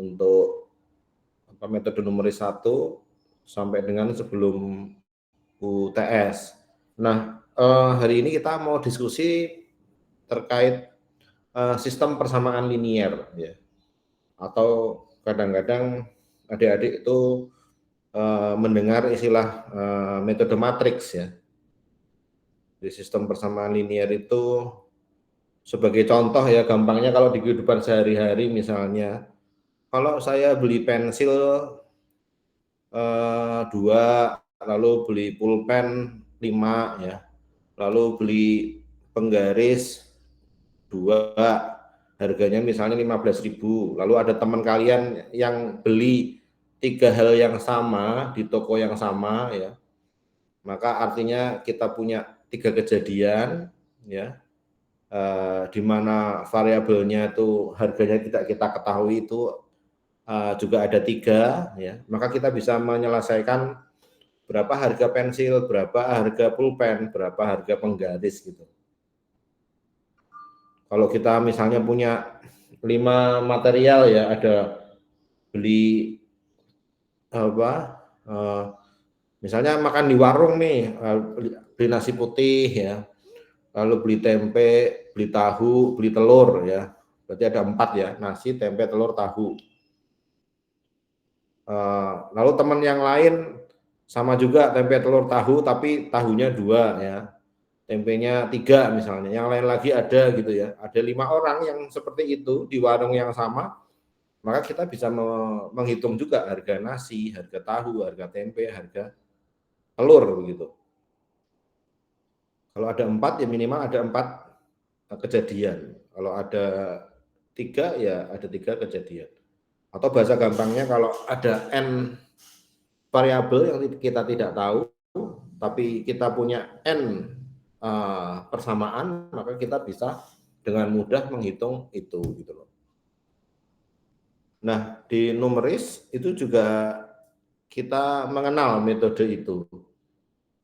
untuk metode numeris 1 sampai dengan sebelum UTS. Nah, hari ini kita mau diskusi terkait sistem persamaan linier ya. Atau kadang-kadang adik-adik itu mendengar istilah metode matriks ya. Di sistem persamaan linier itu sebagai contoh ya, gampangnya kalau di kehidupan sehari-hari misalnya, kalau saya beli pensil 2, lalu beli pulpen 5 ya, lalu beli penggaris 2, harganya misalnya 15.000, lalu ada teman kalian yang beli 3 hal yang sama di toko yang sama ya, maka artinya kita punya 3 kejadian ya, di mana variabelnya itu harganya tidak kita ketahui itu juga ada 3 ya, maka kita bisa menyelesaikan berapa harga pensil, berapa harga pulpen, berapa harga penggaris gitu. Kalau kita misalnya punya 5 material ya, ada beli misalnya makan di warung nih, beli nasi putih ya, lalu beli tempe, beli tahu, beli telur ya, berarti ada 4 ya, nasi, tempe, telur, tahu. Lalu teman yang lain sama juga tempe, telur, tahu, tapi tahunya 2 ya, tempenya 3 misalnya, yang lain lagi ada gitu ya, ada 5 orang yang seperti itu di warung yang sama, maka kita bisa menghitung juga harga nasi, harga tahu, harga tempe, harga telur begitu. Kalau ada 4 ya minimal ada 4 kejadian. Kalau ada 3 ya ada 3 kejadian. Atau bahasa gampangnya kalau ada n variabel yang kita tidak tahu, tapi kita punya n persamaan, maka kita bisa dengan mudah menghitung itu gitu loh. Nah, di numeris itu juga kita mengenal metode itu.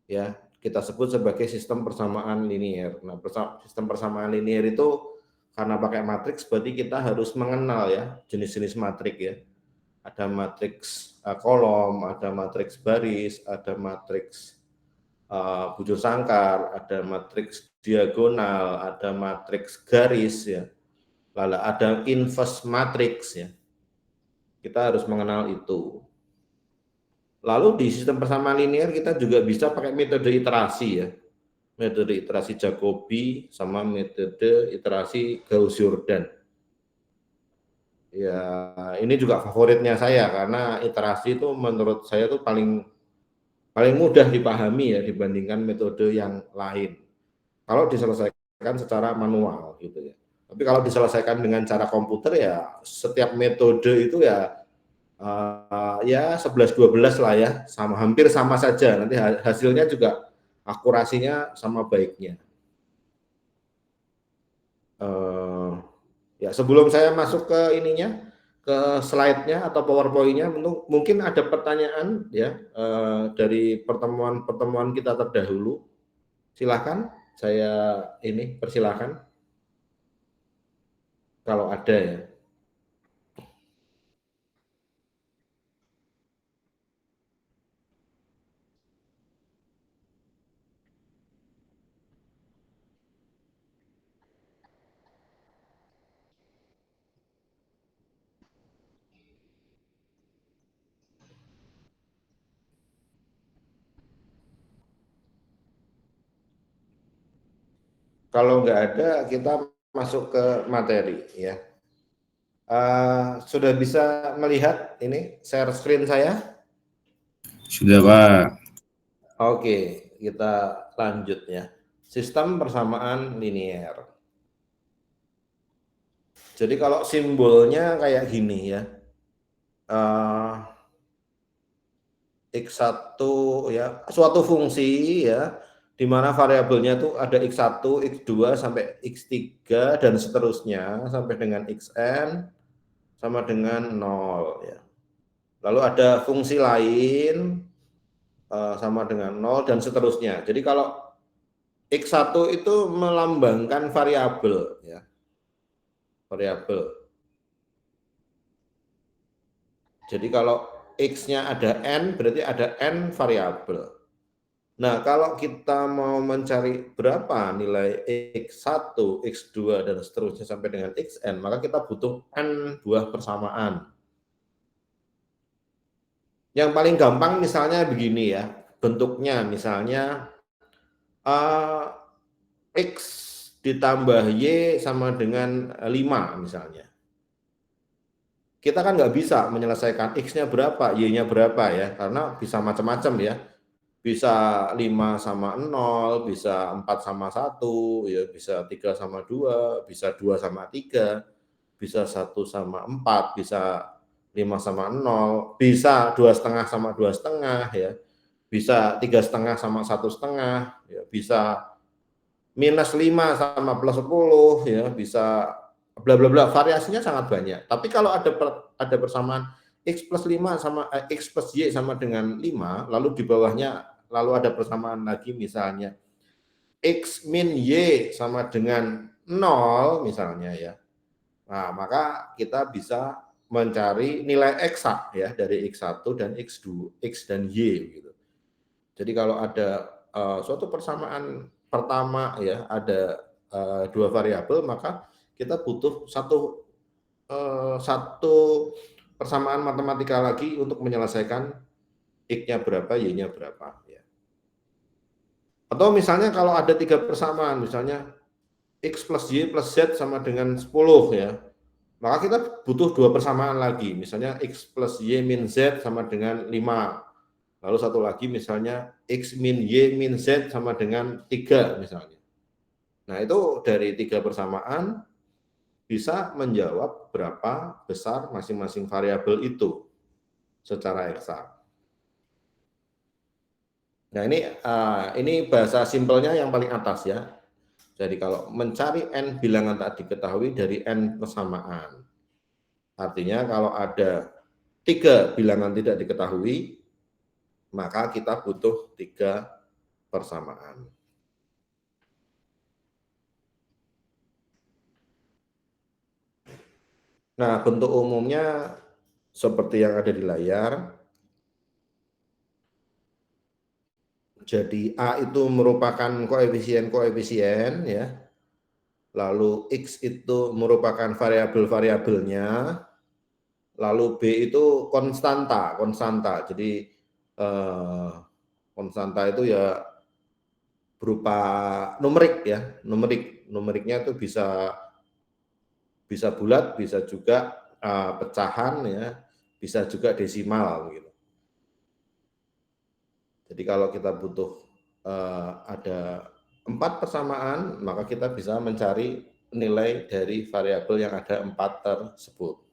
Ya, kita sebut sebagai sistem persamaan linier. Nah, sistem persamaan linier itu karena pakai matriks berarti kita harus mengenal ya jenis-jenis matriks ya. Ada matriks kolom, ada matriks baris, ada matriks bujur sangkar, ada matriks diagonal, ada matriks garis ya. Lalu ada inverse matriks ya. Kita harus mengenal itu. Lalu di sistem persamaan linier kita juga bisa pakai metode iterasi ya. Metode iterasi Jacobi sama metode iterasi Gauss-Jordan. Ya, ini juga favoritnya saya karena iterasi itu menurut saya itu paling mudah dipahami ya dibandingkan metode yang lain. Kalau diselesaikan secara manual gitu ya. Tapi kalau diselesaikan dengan cara komputer ya setiap metode itu ya ya 11-12 lah ya, hampir sama saja, nanti hasilnya juga akurasinya sama baiknya. Ya sebelum saya masuk ke ininya, ke slide-nya atau PowerPoint-nya, mungkin ada pertanyaan ya dari pertemuan kita terdahulu. Silakan, saya persilakan kalau ada ya. Kalau nggak ada, kita masuk ke materi ya. Sudah bisa melihat ini share screen saya? Sudah, Pak. Oke, kita lanjut ya. Sistem persamaan linier. Jadi kalau simbolnya kayak gini ya. X1 ya, suatu fungsi ya, di mana variabelnya itu ada X1, X2 sampai X3 dan seterusnya sampai dengan Xn sama dengan 0 ya. Lalu ada fungsi lain sama dengan 0 dan seterusnya. Jadi kalau X1 itu melambangkan variabel ya. Variabel. Jadi kalau X-nya ada N, berarti ada N variabel. Nah, kalau kita mau mencari berapa nilai X1, X2, dan seterusnya sampai dengan Xn, maka kita butuh N buah persamaan. Yang paling gampang misalnya begini ya, bentuknya misalnya X ditambah Y sama dengan 5 misalnya. Kita kan nggak bisa menyelesaikan X-nya berapa, Y-nya berapa ya, karena bisa macam-macam ya. Bisa 5 sama 0, bisa 4 sama 1, ya, bisa 3 sama 2, bisa 2 sama 3, bisa 1 sama 4, bisa 5 sama 0, bisa 2,5 sama 2,5 ya, bisa 3,5 sama 1,5, ya, bisa minus 5 sama plus 10, ya, bisa bla bla bla, variasinya sangat banyak. Tapi kalau ada persamaan X plus 5 sama X plus Y sama dengan 5, lalu di bawahnya lalu ada persamaan lagi misalnya X min Y sama dengan 0 misalnya ya. Nah, maka kita bisa mencari nilai eksak ya dari X1 dan X2, X dan Y gitu. Jadi kalau ada suatu persamaan pertama ya, ada dua variabel, maka kita butuh satu persamaan matematika lagi untuk menyelesaikan X-nya berapa, Y-nya berapa. Ya. Atau misalnya kalau ada 3 persamaan, misalnya X plus Y plus Z sama dengan 10 ya, maka kita butuh 2 persamaan lagi, misalnya X plus Y min Z sama dengan 5. Lalu satu lagi misalnya X min Y min Z sama dengan 3 misalnya. Nah itu dari 3 persamaan bisa menjawab berapa besar masing-masing variabel itu secara eksak. Nah ini bahasa simpelnya yang paling atas ya. Jadi kalau mencari N bilangan tak diketahui dari N persamaan. Artinya kalau ada 3 bilangan tidak diketahui, maka kita butuh 3 persamaan. Nah, bentuk umumnya seperti yang ada di layar. Jadi A itu merupakan koefisien-koefisien ya. Lalu X itu merupakan variabel-variabelnya. Lalu B itu konstanta. Jadi konstanta itu ya berupa numerik ya, numeriknya itu bisa bulat, bisa juga pecahan ya, bisa juga desimal gitu. Jadi kalau kita butuh ada 4 persamaan, maka kita bisa mencari nilai dari variabel yang ada 4 tersebut.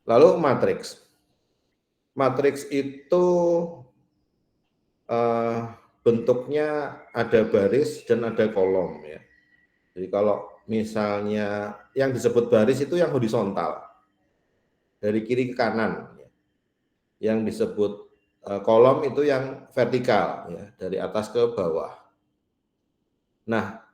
Lalu matriks. Matriks itu bentuknya ada baris dan ada kolom ya. Jadi kalau misalnya yang disebut baris itu yang horizontal, dari kiri ke kanan. Yang disebut kolom itu yang vertikal, ya, dari atas ke bawah. Nah,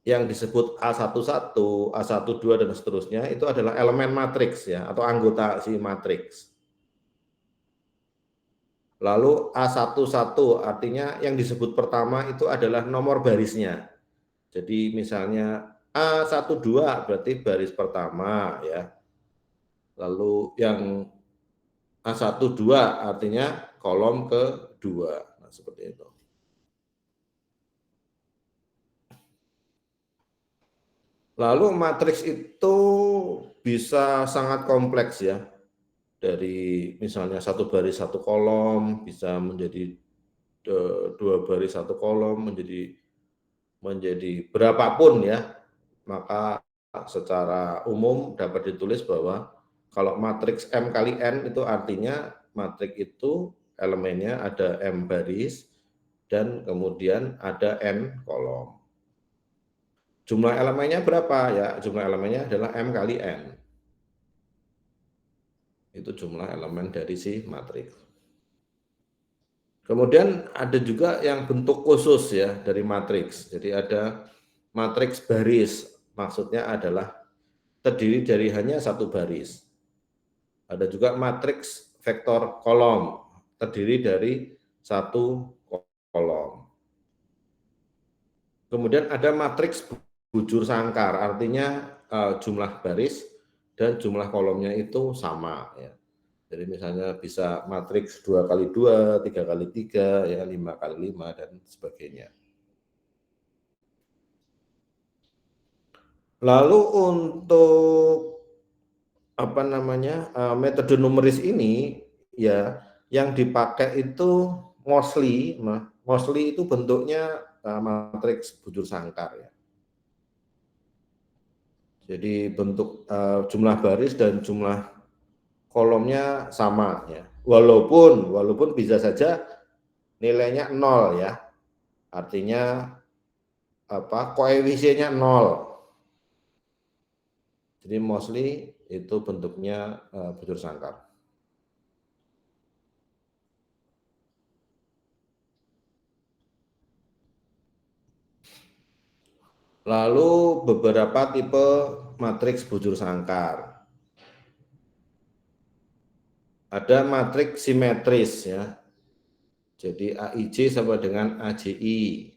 yang disebut A11, A12, dan seterusnya itu adalah elemen matriks ya, atau anggota si matriks. Lalu A11 artinya yang disebut pertama itu adalah nomor barisnya. Jadi misalnya A12 berarti baris pertama ya. Lalu yang A12 artinya kolom kedua. Nah, seperti itu. Lalu matriks itu bisa sangat kompleks ya. Dari misalnya satu baris satu kolom bisa menjadi dua baris satu kolom menjadi berapapun ya. Maka secara umum dapat ditulis bahwa kalau matriks M kali N itu artinya matriks itu elemennya ada M baris dan kemudian ada N kolom. Jumlah elemennya berapa ya? Jumlah elemennya adalah M kali N. Itu jumlah elemen dari si matriks. Kemudian ada juga yang bentuk khusus ya dari matriks. Jadi ada matriks baris. Maksudnya adalah terdiri dari hanya satu baris. Ada juga matriks vektor kolom, terdiri dari satu kolom. Kemudian ada matriks bujur sangkar, artinya jumlah baris dan jumlah kolomnya itu sama. Ya. Jadi misalnya bisa matriks 2x2, 3x3, ya 5x5 dan sebagainya. Lalu untuk apa namanya metode numeris ini ya yang dipakai itu mostly itu bentuknya matriks bujur sangkar ya. Jadi bentuk jumlah baris dan jumlah kolomnya sama ya. Walaupun bisa saja nilainya 0 ya. Artinya apa? Koefisiennya 0. Jadi mostly itu bentuknya bujur sangkar. Lalu beberapa tipe matriks bujur sangkar. Ada matriks simetris ya. Jadi AIJ sama dengan AJI.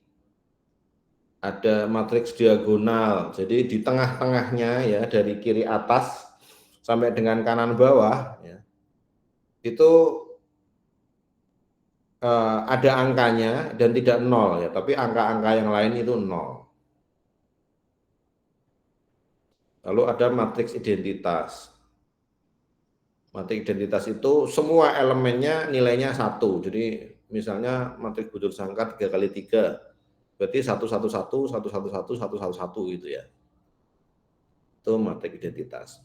Ada matriks diagonal. Jadi di tengah-tengahnya ya dari kiri atas sampai dengan kanan bawah ya. Itu ada angkanya dan tidak nol ya, tapi angka-angka yang lain itu nol. Lalu ada matriks identitas. Matriks identitas itu semua elemennya nilainya 1. Jadi misalnya matriks bujur sangkar 3x3, berarti 111, 111, 111 gitu ya. Itu matriks identitas.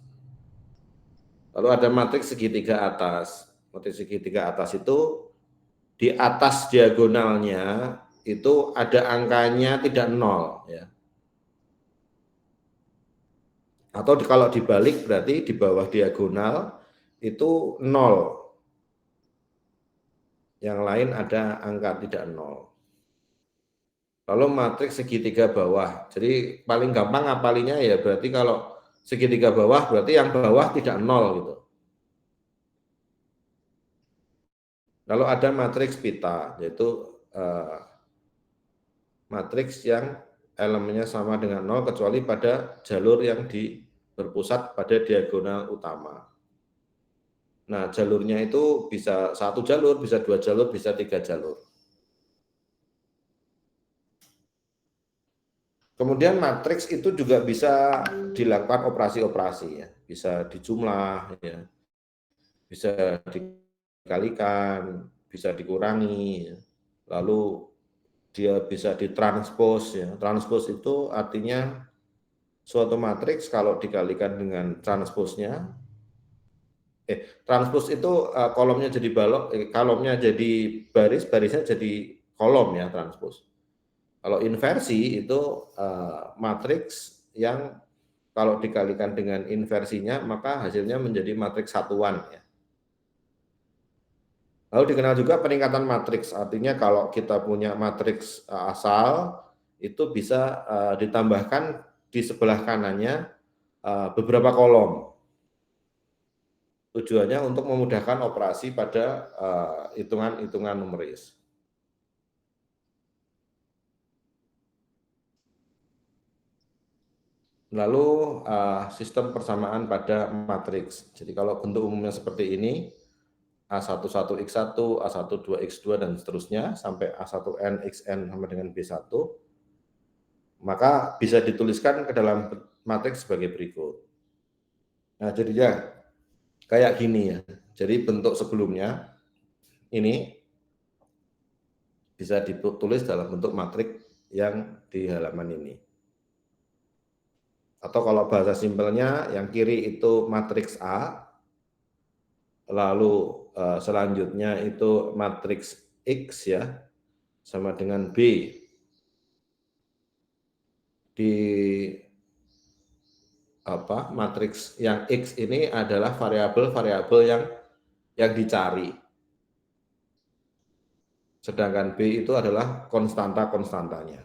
Lalu ada matriks segitiga atas. Matriks segitiga atas itu di atas diagonalnya itu ada angkanya tidak nol ya. Atau kalau dibalik berarti di bawah diagonal itu 0. Yang lain ada angka tidak nol. Lalu matriks segitiga bawah. Jadi paling gampang ngapalinya ya berarti kalau segitiga bawah berarti yang bawah tidak nol gitu. Lalu ada matriks pita, yaitu matriks yang elemennya sama dengan 0 kecuali pada jalur yang berpusat pada diagonal utama. Nah, jalurnya itu bisa 1 jalur, bisa 2 jalur, bisa 3 jalur. Kemudian matriks itu juga bisa dilakukan operasi-operasi ya, bisa dijumlah ya, bisa dikalikan, bisa dikurangi, lalu dia bisa ditranspos ya. Transpos itu artinya suatu matriks kalau dikalikan dengan transposnya, transpos itu kolomnya jadi balok, kolomnya jadi baris, barisnya jadi kolom ya transpos. Kalau inversi itu matriks yang kalau dikalikan dengan inversinya maka hasilnya menjadi matriks satuan ya. Lalu dikenal juga peningkatan matriks, artinya kalau kita punya matriks asal itu bisa ditambahkan di sebelah kanannya beberapa kolom. Tujuannya untuk memudahkan operasi pada hitungan-hitungan numeris. Lalu sistem persamaan pada matriks. Jadi kalau bentuk umumnya seperti ini, A11x1, A12x2 dan seterusnya sampai A1nxn sama dengan B1, maka bisa dituliskan ke dalam matriks sebagai berikut. Nah, jadinya kayak gini ya. Jadi bentuk sebelumnya ini bisa ditulis dalam bentuk matriks yang di halaman ini. Atau kalau bahasa simpelnya yang kiri itu matriks A, lalu selanjutnya itu matriks X ya, sama dengan B. Di matriks yang X ini adalah variabel-variabel yang dicari. Sedangkan B itu adalah konstanta-konstantanya.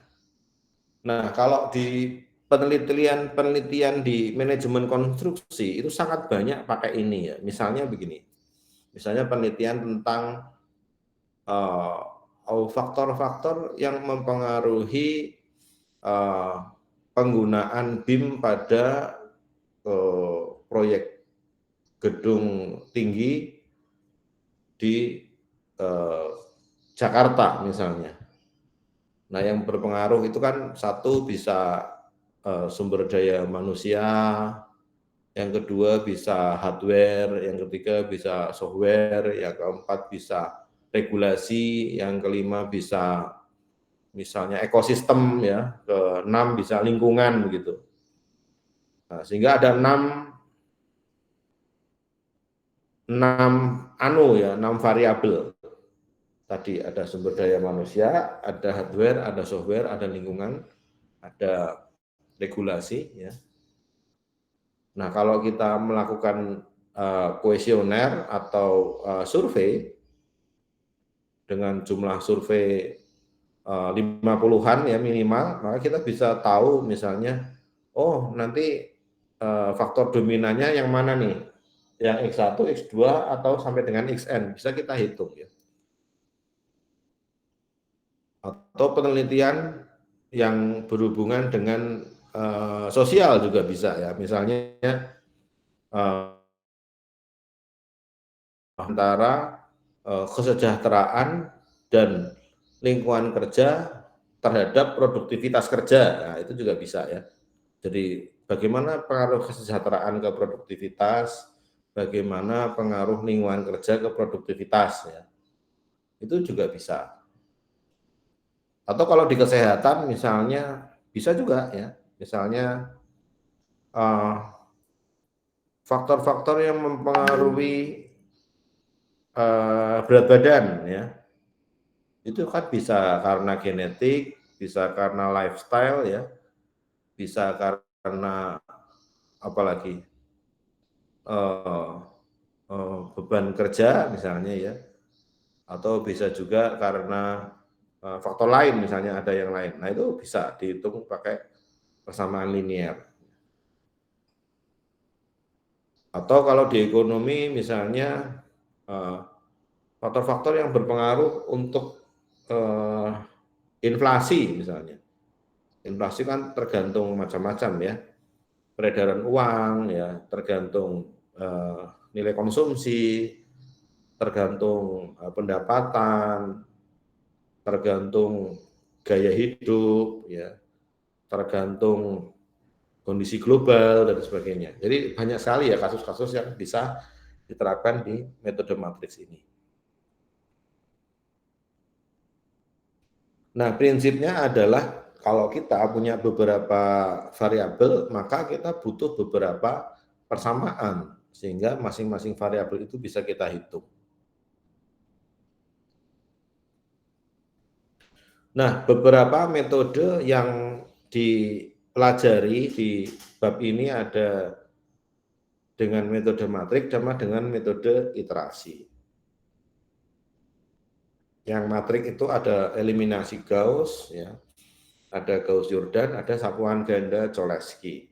Nah, kalau di penelitian di manajemen konstruksi itu sangat banyak pakai ini ya. Misalnya begini, misalnya penelitian tentang faktor-faktor yang mempengaruhi penggunaan BIM pada proyek gedung tinggi di Jakarta misalnya. Nah, yang berpengaruh itu kan satu bisa sumber daya manusia, yang kedua bisa hardware, yang ketiga bisa software, yang keempat bisa regulasi, yang kelima bisa misalnya ekosistem ya, keenam bisa lingkungan begitu. Nah, sehingga ada enam variabel. Tadi ada sumber daya manusia, ada hardware, ada software, ada lingkungan, ada regulasi ya. Nah, kalau kita melakukan kuesioner atau survei dengan jumlah survei 50-an ya minimal, maka kita bisa tahu misalnya, oh nanti faktor dominannya yang mana nih? Yang X1, X2 atau sampai dengan Xn, bisa kita hitung ya. Atau penelitian yang berhubungan dengan sosial juga bisa ya, misalnya antara kesejahteraan dan lingkungan kerja terhadap produktivitas kerja, nah itu juga bisa ya. Jadi bagaimana pengaruh kesejahteraan ke produktivitas, bagaimana pengaruh lingkungan kerja ke produktivitas ya, itu juga bisa. Atau kalau di kesehatan misalnya bisa juga ya, misalnya faktor-faktor yang mempengaruhi berat badan ya, itu kan bisa karena genetik, bisa karena lifestyle ya, bisa karena apalagi beban kerja misalnya ya, atau bisa juga karena faktor lain misalnya ada yang lain. Nah itu bisa dihitung pakai persamaan linear. Atau kalau di ekonomi misalnya faktor-faktor yang berpengaruh untuk inflasi misalnya. Inflasi kan tergantung macam-macam ya, peredaran uang ya, tergantung nilai konsumsi, tergantung pendapatan, tergantung gaya hidup ya, tergantung kondisi global dan sebagainya. Jadi banyak sekali ya kasus-kasus yang bisa diterapkan di metode matriks ini. Nah, prinsipnya adalah kalau kita punya beberapa variabel, maka kita butuh beberapa persamaan, sehingga masing-masing variabel itu bisa kita hitung. Nah, beberapa metode yang dipelajari di bab ini ada dengan metode matriks sama dengan metode iterasi. Yang matriks itu ada eliminasi Gauss, ya, ada Gauss-Jordan, ada sapuan ganda Cholesky.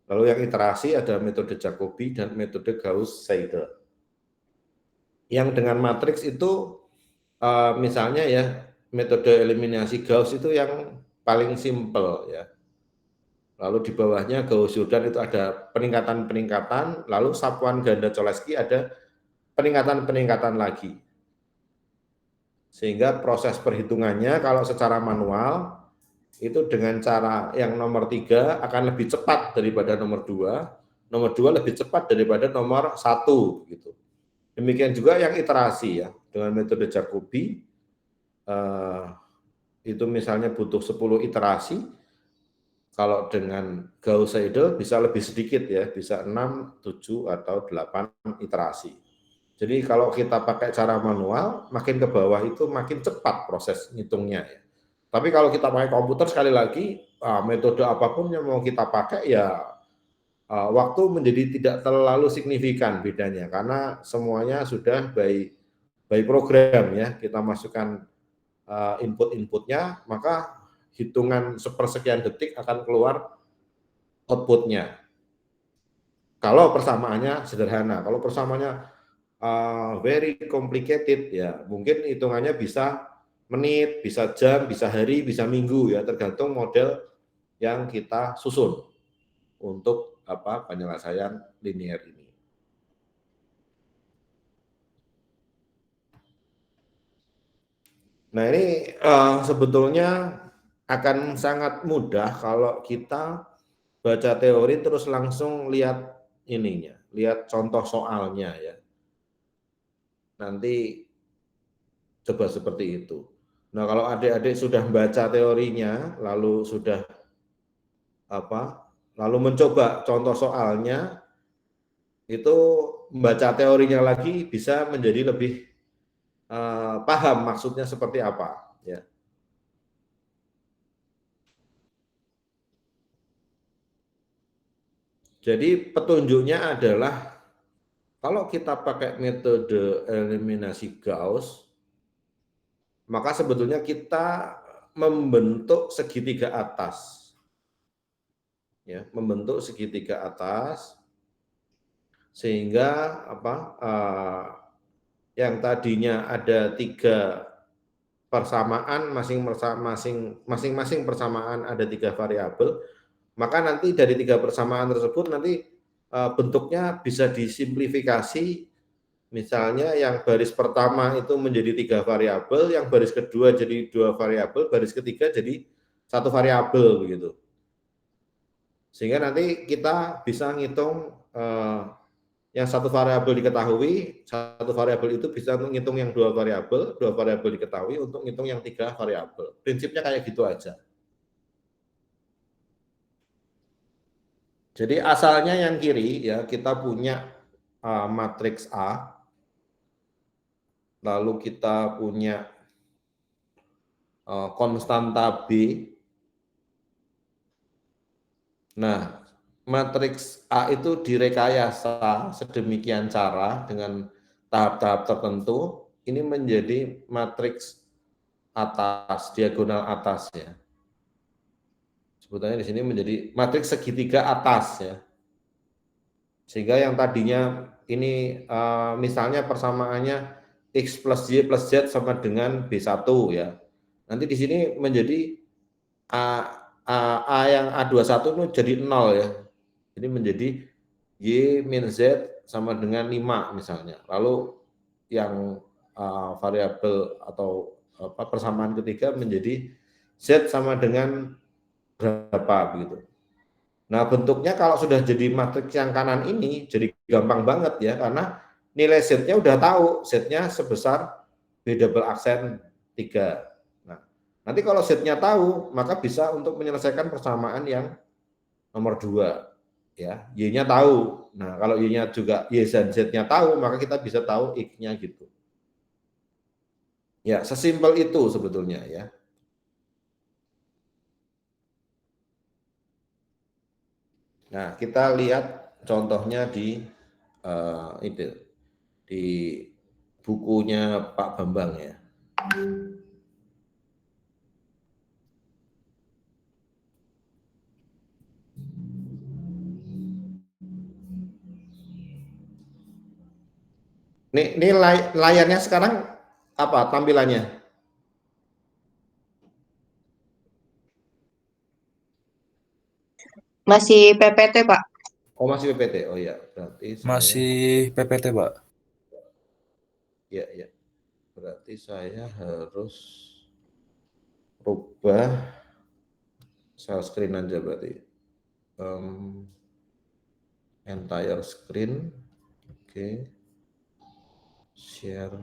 Lalu yang iterasi ada metode Jacobi dan metode Gauss-Seidel. Yang dengan matriks itu misalnya ya metode eliminasi Gauss itu yang paling simpel ya. Lalu di bawahnya Gauss-Jordan itu ada peningkatan-peningkatan, lalu sapuan ganda Cholesky ada peningkatan-peningkatan lagi. Sehingga proses perhitungannya kalau secara manual itu dengan cara yang nomor 3 akan lebih cepat daripada nomor 2 lebih cepat daripada nomor 1 gitu. Demikian juga yang iterasi ya, dengan metode Jacobi itu misalnya butuh 10 iterasi, kalau dengan Gauss-Seidel bisa lebih sedikit ya, bisa 6, 7 atau 8 iterasi. Jadi kalau kita pakai cara manual, makin ke bawah itu makin cepat proses ngitungnya ya. Tapi kalau kita pakai komputer sekali lagi, metode apapun yang mau kita pakai ya waktu menjadi tidak terlalu signifikan bedanya karena semuanya sudah by program ya. Kita masukkan input-inputnya, maka hitungan sepersekian detik akan keluar outputnya. Kalau persamaannya sederhana, kalau persamaannya very complicated ya mungkin hitungannya bisa menit, bisa jam, bisa hari, bisa minggu ya tergantung model yang kita susun untuk penyelesaian linear ini. Nah ini sebetulnya akan sangat mudah kalau kita baca teori terus langsung lihat ininya, lihat contoh soalnya ya. Nanti coba seperti itu. Nah kalau adik-adik sudah baca teorinya, lalu sudah lalu mencoba contoh soalnya, itu membaca teorinya lagi bisa menjadi lebih paham maksudnya seperti apa ya. Jadi petunjuknya adalah kalau kita pakai metode eliminasi Gauss, maka sebetulnya kita membentuk segitiga atas. Ya, membentuk segitiga atas sehingga yang tadinya ada 3 persamaan masing-masing persamaan ada 3 variabel, maka nanti dari 3 persamaan tersebut nanti bentuknya bisa disimplifikasi. Misalnya yang baris pertama itu menjadi 3 variabel, yang baris kedua jadi 2 variabel, baris ketiga jadi 1 variabel begitu. Sehingga nanti kita bisa ngitung yang 1 variabel diketahui, 1 variabel itu bisa untuk ngitung yang 2 variabel diketahui untuk ngitung yang 3 variabel. Prinsipnya kayak gitu aja. Jadi asalnya yang kiri ya kita punya matriks A, lalu kita punya konstanta B. Nah, matriks A itu direkayasa sedemikian cara dengan tahap-tahap tertentu, ini menjadi matriks atas, diagonal atas ya. Sebetulnya di sini menjadi matriks segitiga atas ya. Sehingga yang tadinya ini misalnya persamaannya X plus Y plus Z sama dengan B1 ya. Nanti di sini menjadi A yang A21 itu jadi 0 ya. Jadi menjadi Y min Z sama dengan 5 misalnya. Lalu yang variabel atau persamaan ketiga menjadi Z sama dengan berapa begitu. Nah, bentuknya kalau sudah jadi matriks yang kanan ini jadi gampang banget ya karena nilai Z-nya udah tahu, Z-nya sebesar B double aksen 3. Nah, nanti kalau Z-nya tahu, maka bisa untuk menyelesaikan persamaan yang nomor 2 ya. Y-nya tahu. Nah, kalau Y-nya juga Y dan Z-nya tahu, maka kita bisa tahu X-nya gitu. Ya, sesimpel itu sebetulnya ya. Nah, kita lihat contohnya di itu di bukunya Pak Bambang ya. Ini layarnya sekarang apa tampilannya? Masih PPT, Pak. Oh, masih PPT. Oh ya, berarti saya Masih PPT, Pak. ya. Berarti saya harus rubah share screen aja berarti. Entire screen. Oke. Share.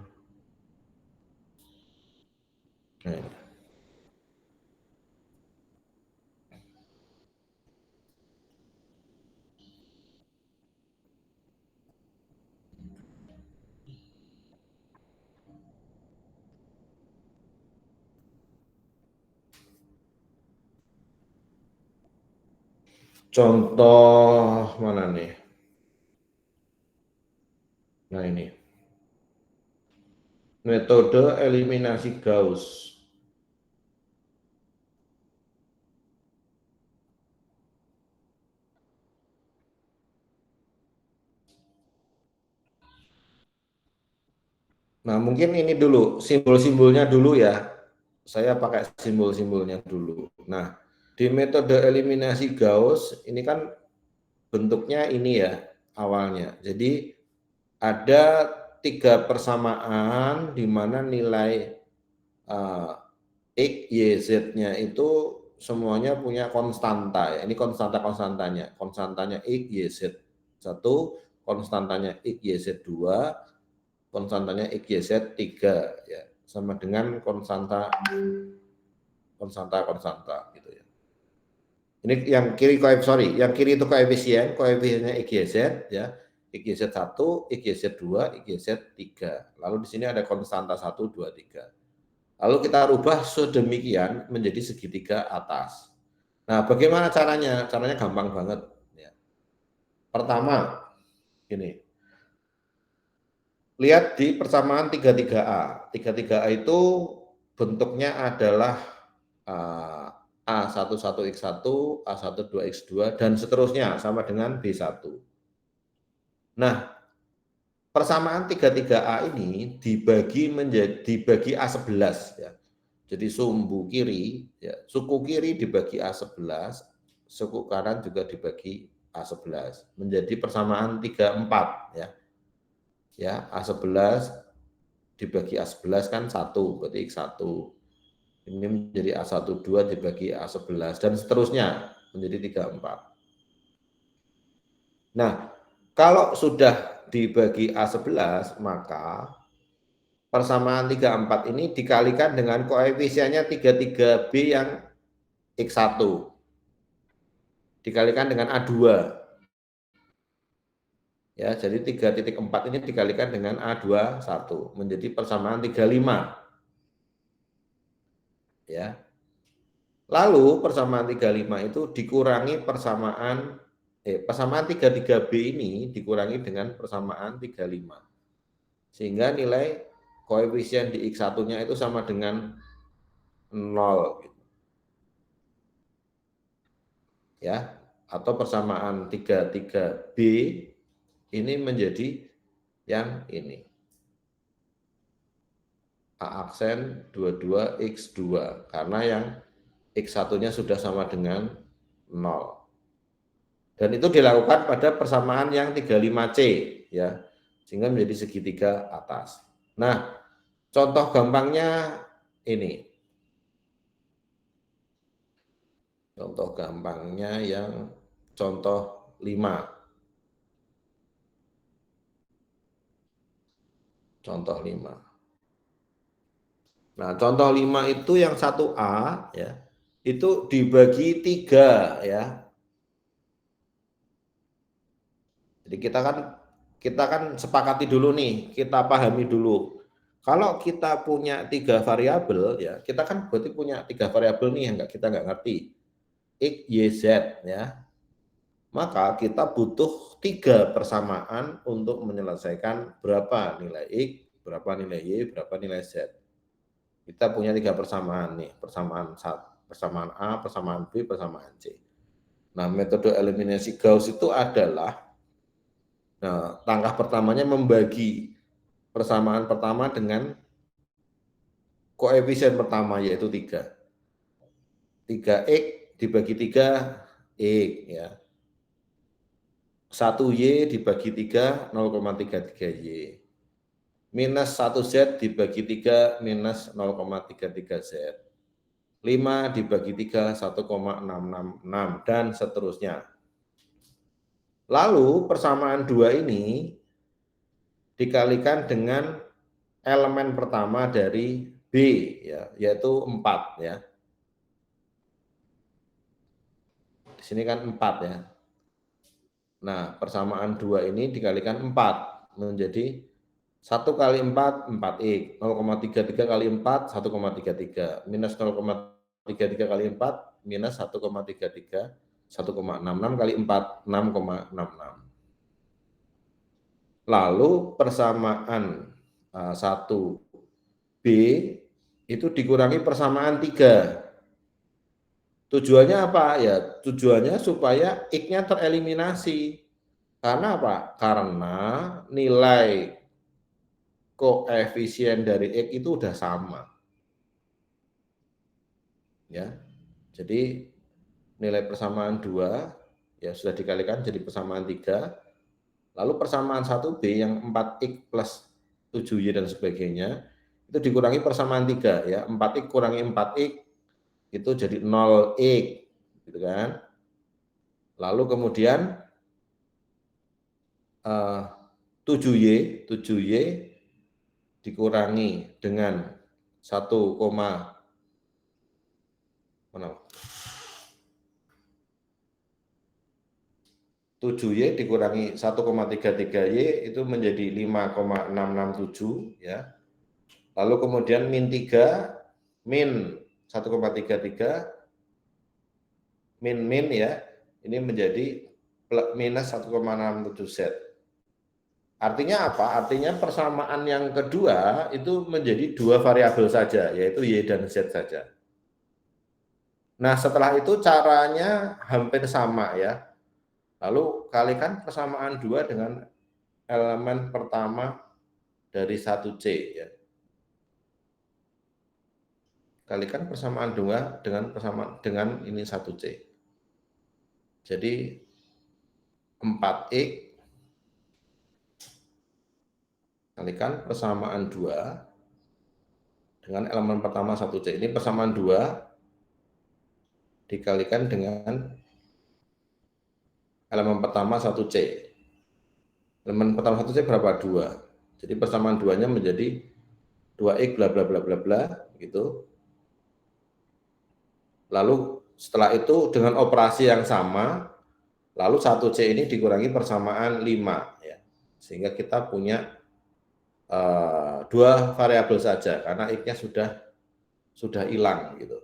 Nah. Contoh mana nih? Nah ini. Metode eliminasi Gauss. Nah, mungkin ini dulu, simbol-simbolnya dulu ya. Saya pakai simbol-simbolnya dulu. Nah, di metode eliminasi Gauss, ini kan bentuknya ini ya, awalnya. Jadi, ada 3 persamaan di mana nilai X, Y, Z-nya itu semuanya punya konstanta ya. Ini konstantanya. Konstantanya X, Y, Z 1, konstantanya X, Y, Z 2, konstantanya X, Y, Z 3 ya. Sama dengan konstanta gitu ya. Ini yang kiri yang kiri itu koefisiennya X, Y, Z ya. X, Y, Z 1, X, Y, Z 2, X, Y, Z 3. Lalu di sini ada konstanta 1, 2, 3. Lalu kita rubah sedemikian menjadi segitiga atas. Nah, bagaimana caranya? Caranya gampang banget. Ya. Pertama, gini, lihat di persamaan 33A. 33A itu bentuknya adalah A11X1, A12X2, dan seterusnya sama dengan B1. Nah, persamaan 33A ini dibagi A11 ya. Jadi sumbu kiri, ya, suku kiri dibagi A11, suku kanan juga dibagi A11. Menjadi persamaan 34 ya. Ya, A11 dibagi A11 kan 1, berarti X1. Ini menjadi A12 dibagi A11 dan seterusnya menjadi 34. Nah, kalau sudah dibagi A11, maka persamaan 34 ini dikalikan dengan koefisiennya 33B yang X1. Dikalikan dengan A2. Ya, jadi 3.4 ini dikalikan dengan A21 menjadi persamaan 35. Ya. Lalu persamaan 35 itu dikurangi persamaan 33B ini dikurangi dengan persamaan 35. Sehingga nilai koefisien di X1-nya itu sama dengan 0 gitu. Ya, atau persamaan 33B ini menjadi yang ini. A aksen 22X2 karena yang X1-nya sudah sama dengan 0. Dan itu dilakukan pada persamaan yang 35C ya. Sehingga menjadi segitiga atas. Nah, contoh gampangnya ini. Contoh gampangnya yang contoh 5. Contoh 5. Nah, contoh 5 itu yang 1A ya. Itu dibagi 3 ya. Jadi kita kan sepakati dulu nih, kita pahami dulu. Kalau kita punya 3 variabel ya, kita kan berarti punya 3 variabel nih yang kita nggak ngerti. X, Y, Z ya. Maka kita butuh 3 persamaan untuk menyelesaikan berapa nilai X, berapa nilai Y, berapa nilai Z. Kita punya 3 persamaan nih, persamaan A, persamaan B, persamaan C. Nah, metode eliminasi Gauss itu adalah langkah pertamanya membagi persamaan pertama dengan koefisien pertama yaitu 3. 3X dibagi 3 X ya. 1Y dibagi 3 0,33Y. Minus 1Z dibagi 3 minus 0,33Z. 5 dibagi 3 1,666 dan seterusnya. Lalu persamaan 2 ini dikalikan dengan elemen pertama dari B ya, yaitu 4 ya. Di sini kan 4 ya. Nah, persamaan 2 ini dikalikan 4 menjadi 1 kali 4 4x, 0,33 kali 4 1,33, minus 0,33 kali 4 minus 1,33, 1,66 kali 4 6,66. Lalu persamaan 1B itu dikurangi persamaan 3. Tujuannya apa? Ya, tujuannya supaya X-nya tereliminasi. Karena apa? Karena nilai koefisien dari X itu udah sama. Ya. Jadi nilai persamaan 2 ya sudah dikalikan jadi persamaan 3. Lalu persamaan 1B yang 4X plus 7Y dan sebagainya itu dikurangi persamaan 3 ya. 4X kurangi 4X itu jadi 0X gitu kan. Lalu kemudian 7Y dikurangi dengan 7Y dikurangi 1,33Y itu menjadi 5,667 ya. Lalu kemudian min 3 min 1,33 min ya, ini menjadi minus 1,67Z. Artinya apa? Artinya persamaan yang kedua itu menjadi 2 variabel saja, yaitu Y dan Z saja. Nah, setelah itu caranya hampir sama ya. Lalu kalikan persamaan 2 dengan elemen pertama dari 1C ya. Kalikan persamaan 2 dengan ini 1C. Jadi 4X kalikan persamaan 2 dengan elemen pertama 1C. Ini persamaan 2 dikalikan dengan elemen pertama 1C. Elemen pertama 1C berapa? 2. Jadi persamaan 2-nya menjadi 2X bla bla bla bla bla gitu. Lalu setelah itu dengan operasi yang sama, lalu 1C ini dikurangi persamaan 5 ya. Sehingga kita punya 2 variabel saja karena X-nya sudah hilang gitu.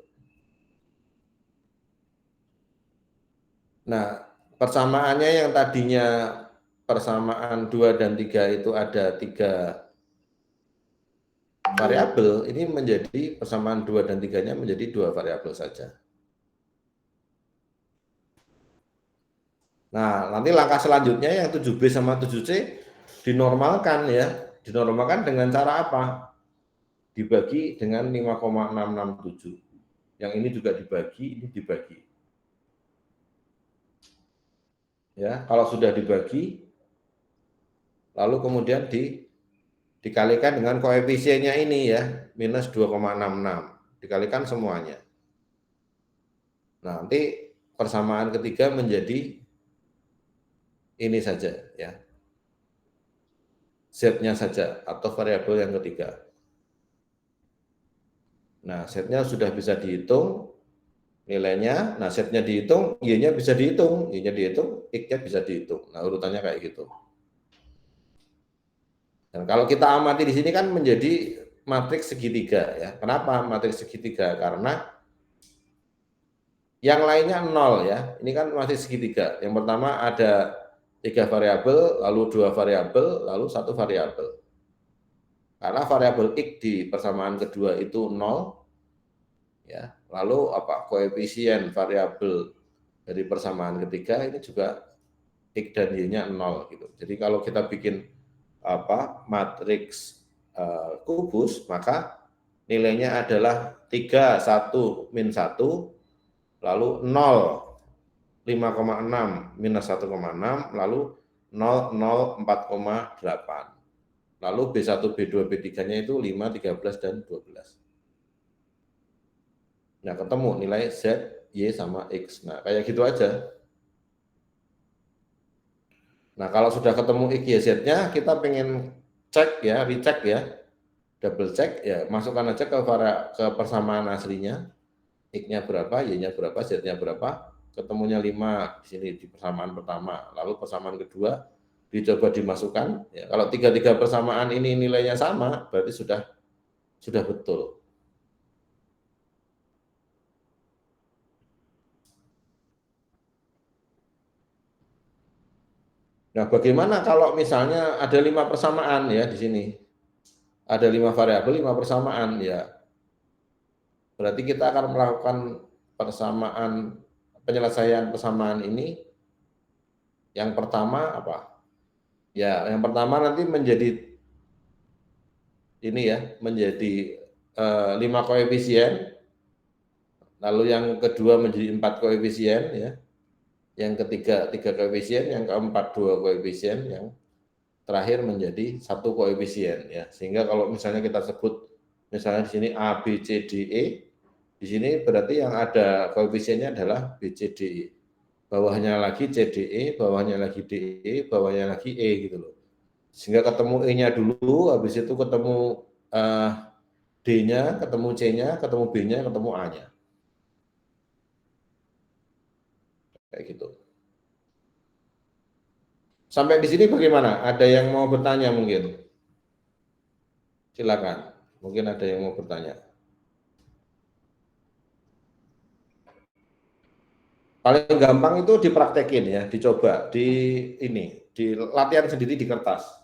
Nah, persamaannya yang tadinya persamaan 2 dan 3 itu ada 3 variabel, ini menjadi persamaan 2 dan 3-nya menjadi 2 variabel saja. Nah, nanti langkah selanjutnya yang 7B sama 7C dinormalkan ya. Dinormalkan dengan cara apa? Dibagi dengan 5,667. Yang ini juga dibagi, ini dibagi. Ya, kalau sudah dibagi, lalu kemudian dikalikan dengan koefisiennya ini ya, minus 2,66. Dikalikan semuanya. Nah, nanti persamaan ketiga menjadi ini saja ya. Z-nya saja atau variabel yang ketiga. Nah, Z-nya sudah bisa dihitung nilainya. Nah, Z-nya dihitung, Y-nya bisa dihitung, Y-nya dihitung, X-nya bisa dihitung. Nah, urutannya kayak gitu. Dan kalau kita amati di sini kan menjadi matriks segitiga ya. Kenapa matriks segitiga? Karena yang lainnya 0 ya. Ini kan masih segitiga. Yang pertama ada 3 variabel, lalu 2 variabel, lalu 1 variabel. Karena variabel X di persamaan kedua itu 0 ya. Lalu apa? Koefisien variabel dari persamaan ketiga ini juga X dan Y-nya 0 gitu. Jadi kalau kita bikin matriks kubus, maka nilainya adalah 3, 1, min 1, lalu 0, 5,6, minus 1,6, lalu 0, 0, 4,8. Lalu B1, B2, B3-nya itu 5, 13, dan 12. Nah, ketemu nilai Z, Y, sama X. Nah, kayak gitu aja. Nah, kalau sudah ketemu X, Y, Z-nya, kita pengen cek ya, recheck ya, double check ya, masukkan aja ke persamaan aslinya, X-nya berapa, Y-nya berapa, Z-nya berapa, ketemunya 5 di sini di persamaan pertama, lalu persamaan kedua dicoba dimasukkan, ya, kalau tiga persamaan ini nilainya sama, berarti sudah betul. Nah, bagaimana kalau misalnya ada 5 persamaan ya di sini? Ada 5 variabel, 5 persamaan ya. Berarti kita akan melakukan penyelesaian persamaan ini. Yang pertama apa? Ya, yang pertama nanti menjadi ini ya menjadi 5 koefisien, lalu yang kedua menjadi 4 koefisien ya, yang ketiga 3 koefisien, yang keempat 2 koefisien, yang terakhir menjadi 1 koefisien ya. Sehingga kalau misalnya kita sebut misalnya di sini A, B, C, D, E, di sini berarti yang ada koefisiennya adalah B, C, D, E. Bawahnya lagi C, D, E, bawahnya lagi D, E, bawahnya lagi E gitu loh. Sehingga ketemu E-nya dulu, habis itu ketemu D-nya, ketemu C-nya, ketemu B-nya, ketemu A-nya. Kayak gitu. Sampai di sini bagaimana? Ada yang mau bertanya mungkin? Silakan. Mungkin ada yang mau bertanya. Paling gampang itu dipraktekin ya, dicoba di ini, di latihan sendiri di kertas.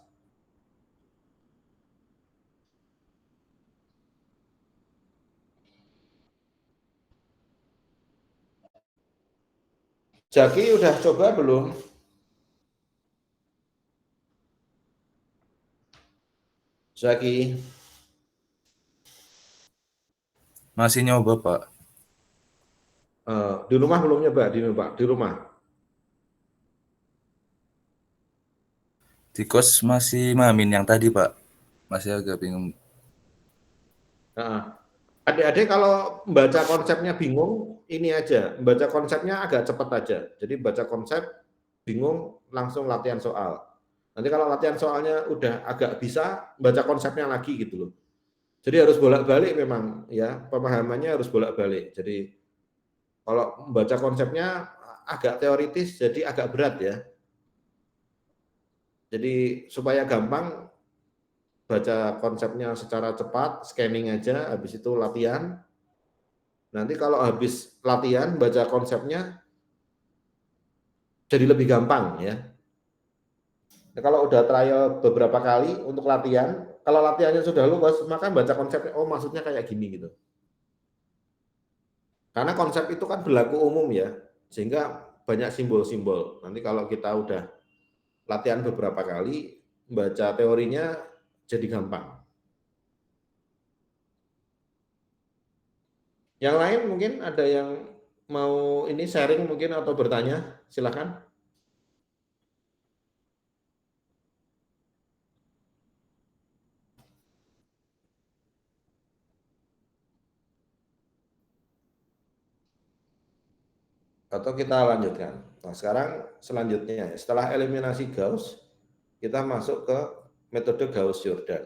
Jaki udah coba belum? Jaki Masih nyoba, Pak. di rumah belum nyoba, di rumah. Di kos masih mamin yang tadi, Pak. Masih agak bingung. Nah, adik-adik kalau membaca konsepnya bingung, ini aja, membaca konsepnya agak cepat aja. Jadi baca konsep, bingung, langsung latihan soal. Nanti kalau latihan soalnya udah agak bisa, baca konsepnya lagi gitu loh. Jadi harus bolak-balik memang ya, pemahamannya harus bolak-balik. Jadi kalau membaca konsepnya agak teoritis, jadi agak berat ya. Jadi supaya gampang, baca konsepnya secara cepat, scanning aja, habis itu latihan. Nanti kalau habis latihan, baca konsepnya jadi lebih gampang ya. Nah, kalau udah trial beberapa kali untuk latihan, kalau latihannya sudah luas, maka baca konsepnya, oh maksudnya kayak gini gitu. Karena konsep itu kan berlaku umum ya, sehingga banyak simbol-simbol. Nanti kalau kita udah latihan beberapa kali, baca teorinya jadi gampang. Yang lain mungkin ada yang mau ini sharing mungkin atau bertanya, silakan. Atau kita lanjutkan. Nah, sekarang selanjutnya, setelah eliminasi Gauss, kita masuk ke metode Gauss-Jordan.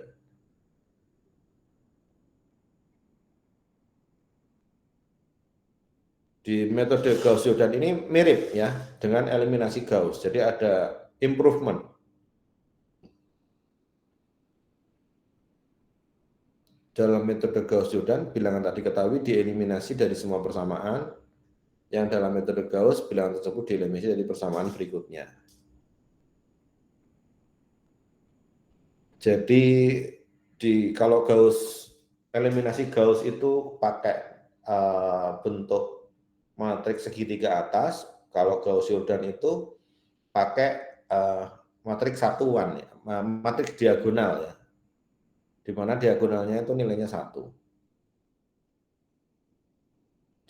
Di metode Gauss-Jordan ini mirip ya dengan eliminasi Gauss. Jadi ada improvement. Dalam metode Gauss-Jordan, bilangan tak diketahui dieliminasi dari semua persamaan, yang dalam metode Gauss, bilangan tersebut dieliminasi dari persamaan berikutnya. Jadi kalau Gauss, eliminasi Gauss itu pakai bentuk matriks segitiga atas, kalau Gauss-Jordan itu pakai matriks satuan, ya, matriks diagonal ya, di mana diagonalnya itu nilainya 1.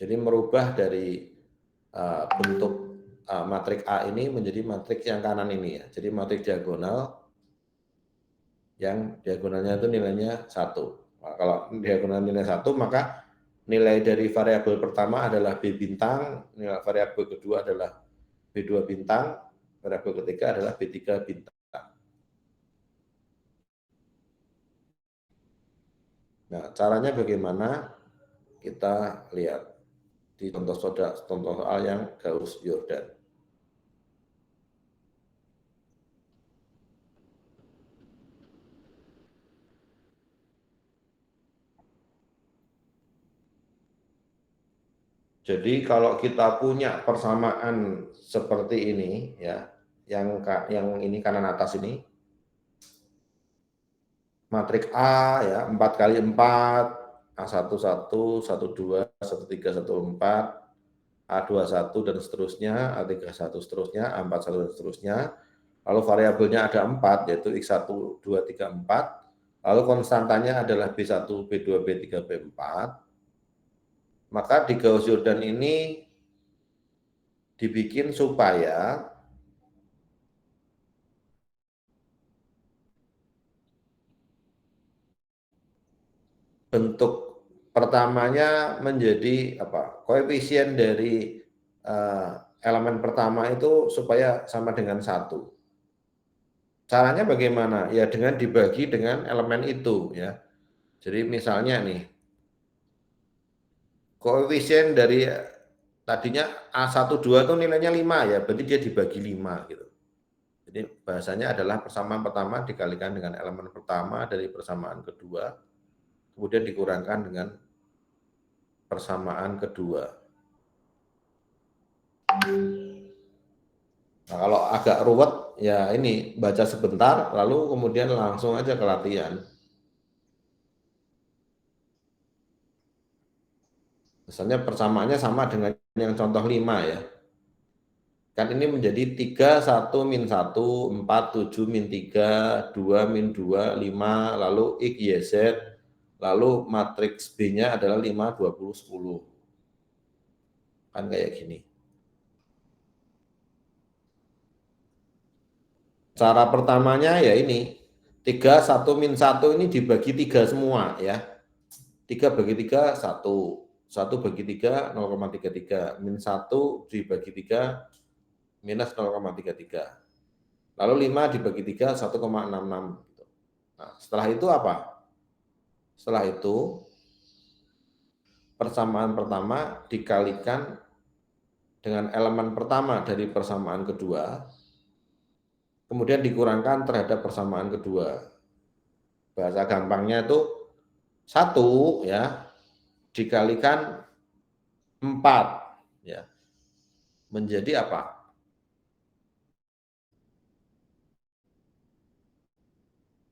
Jadi merubah dari bentuk matriks A ini menjadi matriks yang kanan ini ya. Jadi matriks diagonal yang diagonalnya itu nilainya 1. Nah, kalau diagonal nilai 1, maka nilai dari variabel pertama adalah B bintang, nilai variabel kedua adalah B2 bintang, variabel ketiga adalah B3 bintang. Nah, caranya bagaimana? Kita lihat di contoh soal yang Gauss-Jordan. Jadi kalau kita punya persamaan seperti ini ya, yang ini kanan atas ini, matriks A ya, 4 kali 4, A11, 12, 13, 14, A21 dan seterusnya, A31 seterusnya, A41 dan seterusnya. Lalu variabelnya ada 4, yaitu X1, 2, 3, 4. lalu konstantanya adalah B1, B2, B3, B4, maka di Gauss-Jordan ini dibikin supaya bentuk pertamanya menjadi apa? Koefisien dari elemen pertama itu supaya sama dengan 1. Caranya bagaimana? Ya dengan dibagi dengan elemen itu ya. Jadi misalnya nih, koefisien dari tadinya A12 itu nilainya 5 ya, berarti dia dibagi 5 gitu. Jadi bahasanya adalah persamaan pertama dikalikan dengan elemen pertama dari persamaan kedua, kemudian dikurangkan dengan persamaan kedua. Nah, kalau agak ruwet ya ini baca sebentar lalu kemudian langsung aja ke latihan. Misalnya persamaannya sama dengan yang contoh 5 ya. Kan ini menjadi 3, 1, min 1, 4, 7, min 3, 2, min 2, 5, lalu X, Y, Z, lalu matriks B-nya adalah 5, 20, 10. Kan kayak gini. Cara pertamanya ya ini, 3, 1, min 1 ini dibagi 3 semua ya. 3 bagi 3, 1. 1 bagi 3, 0,33. Min 1 dibagi 3, minus 0,33. Lalu 5 dibagi 3, 1,66. Nah, setelah itu apa? Setelah itu, persamaan pertama dikalikan dengan elemen pertama dari persamaan kedua, kemudian dikurangkan terhadap persamaan kedua. Bahasa gampangnya itu 1 ya, dikalikan 4 ya, menjadi apa?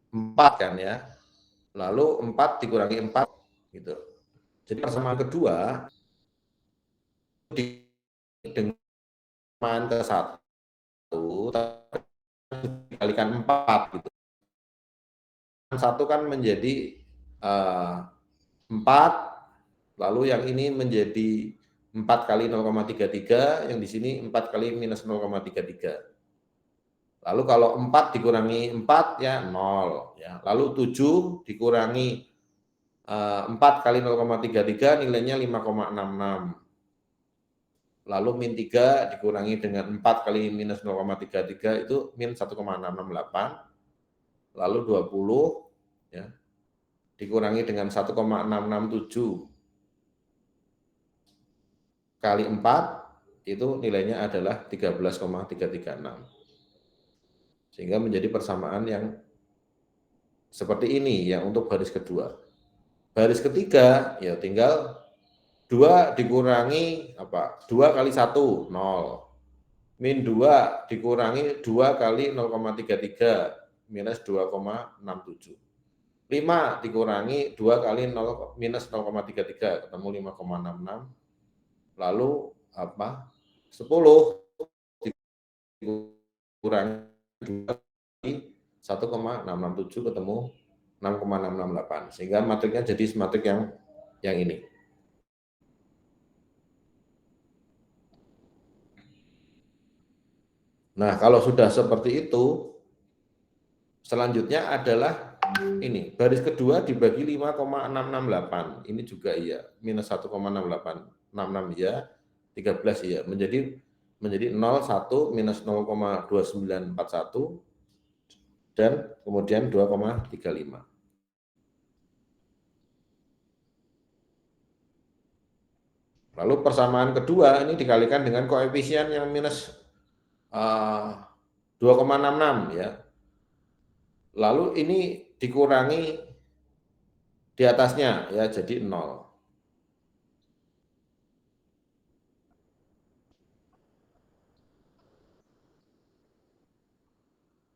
4 kan ya. Lalu 4 dikurangi 4 gitu. Jadi persamaan kedua dengan ke 1 dikalikan 4 gitu. 1 kan menjadi 4, lalu yang ini menjadi 4 kali 0,33, yang di sini 4 kali minus 0,33. Lalu kalau 4 dikurangi 4 ya 0 ya. Lalu 7 dikurangi 4 kali 0,33 nilainya 5,66. Lalu min 3 dikurangi dengan 4 kali minus 0,33 itu min 1,668. Lalu 20 ya, dikurangi dengan 1,667 kali 4 itu nilainya adalah 13,336. Sehingga menjadi persamaan yang seperti ini ya untuk baris kedua. Baris ketiga ya tinggal 2 dikurangi apa? 2 kali 1 0. Min 2 dikurangi 2 kali 0,33 minus 2,67. 5 dikurangi 2 kali 0 minus 0,33 ketemu 5,66. Lalu apa? 10 dikurangi 2 kali 1,667 ketemu 6,668. Sehingga matriknya jadi matrik yang ini. Nah, kalau sudah seperti itu, selanjutnya adalah ini, baris kedua dibagi 5,668. Ini juga iya, minus 1,6866 iya, 13 iya, menjadi 0, 1, minus 0,2941, dan kemudian 2,35. Lalu persamaan kedua ini dikalikan dengan koefisien yang minus 2,66 ya. Lalu ini dikurangi di atasnya ya jadi 0.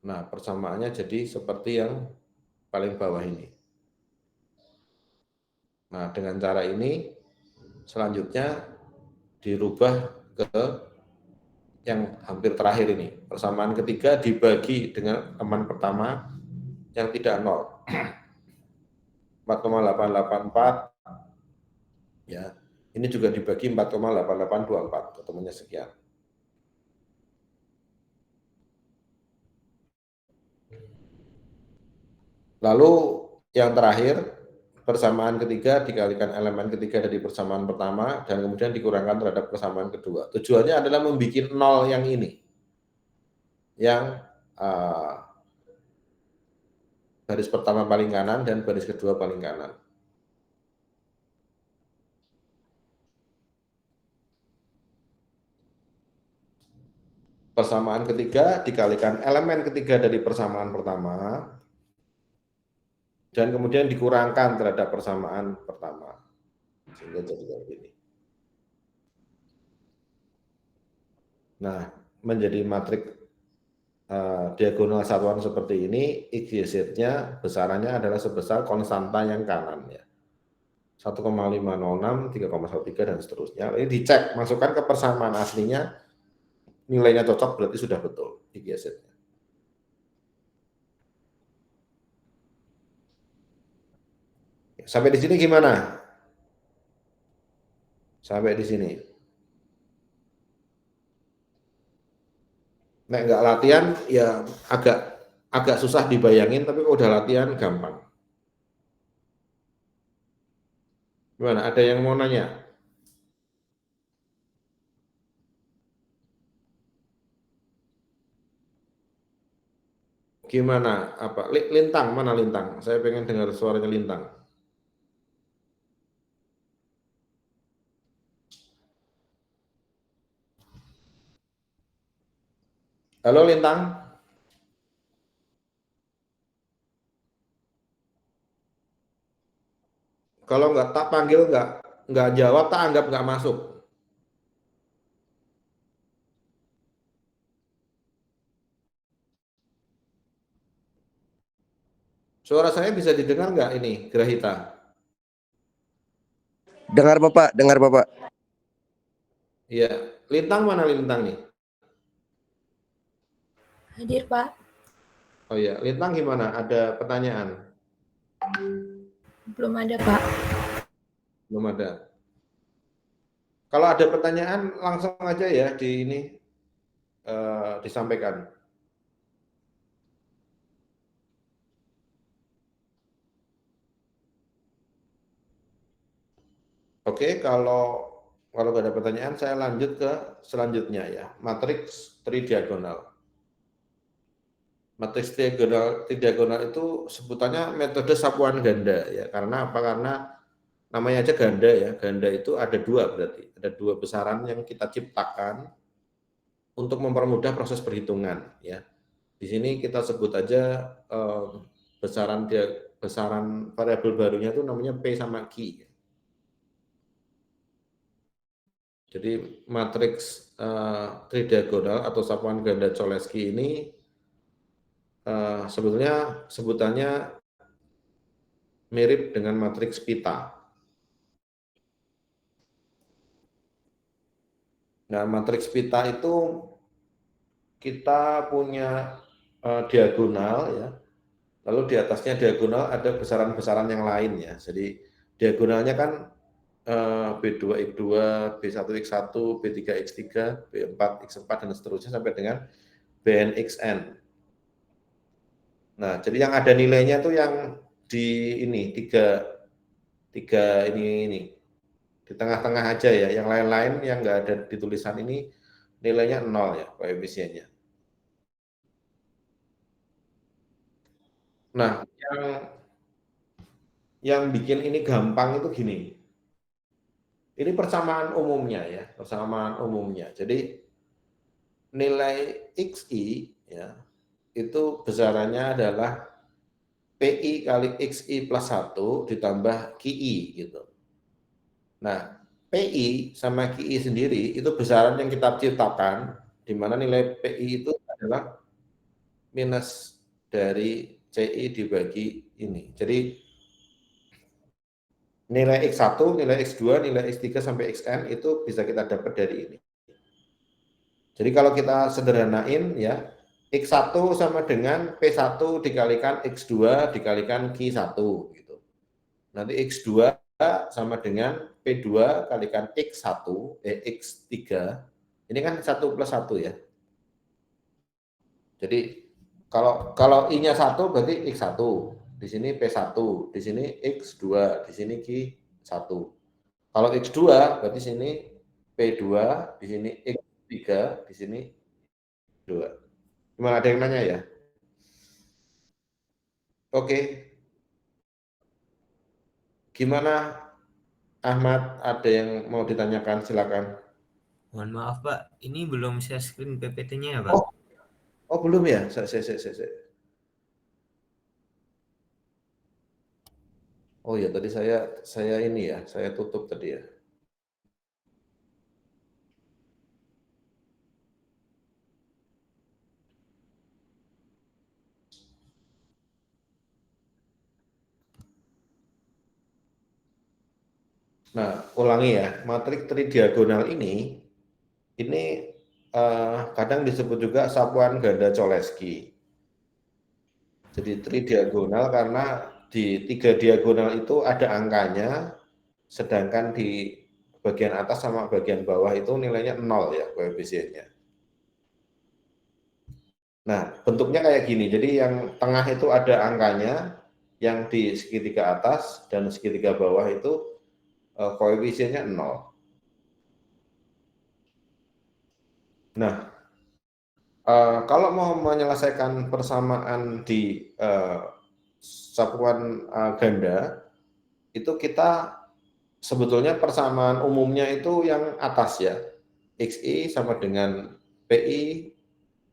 Nah, persamaannya jadi seperti yang paling bawah ini. Nah, dengan cara ini selanjutnya dirubah ke yang hampir terakhir ini. Persamaan ketiga dibagi dengan elemen pertama yang tidak 0. 4,884 ya. Ini juga dibagi 4,8824, ketemunya sekian. Lalu yang terakhir, persamaan ketiga dikalikan elemen ketiga dari persamaan pertama dan kemudian dikurangkan terhadap persamaan kedua. Tujuannya adalah membuat nol yang ini, yang baris pertama paling kanan dan baris kedua paling kanan. Persamaan ketiga dikalikan elemen ketiga dari persamaan pertama dan kemudian dikurangkan terhadap persamaan pertama, sehingga jadi kayak gini. Nah, menjadi matriks diagonal satuan seperti ini, XYZ-nya besarannya adalah sebesar konstanta yang kanan ya. 1,506, 3,13 dan seterusnya. Ini dicek, masukkan ke persamaan aslinya, nilainya cocok berarti sudah betul XYZ-nya. Sampai di sini gimana? Sampai di sini. Nek nggak latihan ya agak susah dibayangin, tapi kalau udah latihan gampang. Gimana? Ada yang mau nanya? Gimana? Apa? Lintang, mana Lintang? Saya pengen dengar suaranya Lintang. Halo Lintang? Kalau nggak tak panggil nggak jawab, tak anggap nggak masuk. Suara saya bisa didengar nggak ini, Grahita? Dengar Bapak, dengar Bapak. Iya, Lintang mana Lintang nih? Hadir, Pak. Oh iya, Lintang gimana? Ada pertanyaan? Belum ada, Pak. Belum ada. Kalau ada pertanyaan langsung aja ya di ini disampaikan. Oke, kalau nggak ada pertanyaan, saya lanjut ke selanjutnya ya, matriks tridiagonal. Matriks tridiagonal itu sebutannya metode sapuan ganda ya. Karena apa? Karena namanya aja ganda ya. Ganda itu ada dua berarti. Ada dua besaran yang kita ciptakan untuk mempermudah proses perhitungan ya. Di sini kita sebut aja besaran variabel barunya itu namanya P sama Q. Jadi matriks tridiagonal atau sapuan ganda Cholesky ini sebetulnya sebutannya mirip dengan matriks pita. Nah, matriks pita itu kita punya diagonal ya. Lalu di atasnya diagonal ada besaran-besaran yang lain ya. Jadi diagonalnya kan B2X2, B1X1, B3X3, B4X4 dan seterusnya sampai dengan BNXN. Nah, jadi yang ada nilainya tuh yang di ini tiga ini di tengah-tengah aja ya. Yang lain-lain yang nggak ada di tulisan ini nilainya 0 ya koefisiennya. Nah, yang bikin ini gampang itu gini. Ini persamaan umumnya ya, persamaan umumnya. Jadi nilai XI ya, itu besarannya adalah PI kali XI plus 1 ditambah QI gitu. Nah, PI sama QI sendiri itu besaran yang kita ciptakan, di mana nilai PI itu adalah minus dari CI dibagi ini. Jadi nilai X1, nilai X2, nilai X3 sampai Xn itu bisa kita dapat dari ini. Jadi kalau kita sederhanain ya, X1 sama dengan P1 dikalikan X2 dikalikan Q1 gitu. Nanti X2 sama dengan P2 kalikan X1, X3. Ini kan 1 plus 1 ya. Jadi kalau I-nya 1 berarti X1, di sini P1, di sini X2, di sini Q1. Kalau X2 berarti sini P2, di sini X3, di sini 2. Gimana, ada yang nanya ya? Oke. Gimana Ahmad, ada yang mau ditanyakan, silakan. Mohon maaf Pak, ini belum share screen PPT-nya ya Pak? Oh belum ya? Oh ya, tadi saya ini ya, saya tutup tadi ya. Nah, ulangi ya, matrik tridiagonal ini kadang disebut juga sapuan ganda Cholesky. Jadi tridiagonal karena di 3 diagonal itu ada angkanya, sedangkan di bagian atas sama bagian bawah itu nilainya 0 ya koefisiennya. Nah, bentuknya kayak gini. Jadi yang tengah itu ada angkanya, yang di segitiga atas dan segitiga bawah itu koefisiennya 0. Nah, kalau mau menyelesaikan persamaan di sapuan ganda, itu kita sebetulnya persamaan umumnya itu yang atas ya. XI sama dengan PI,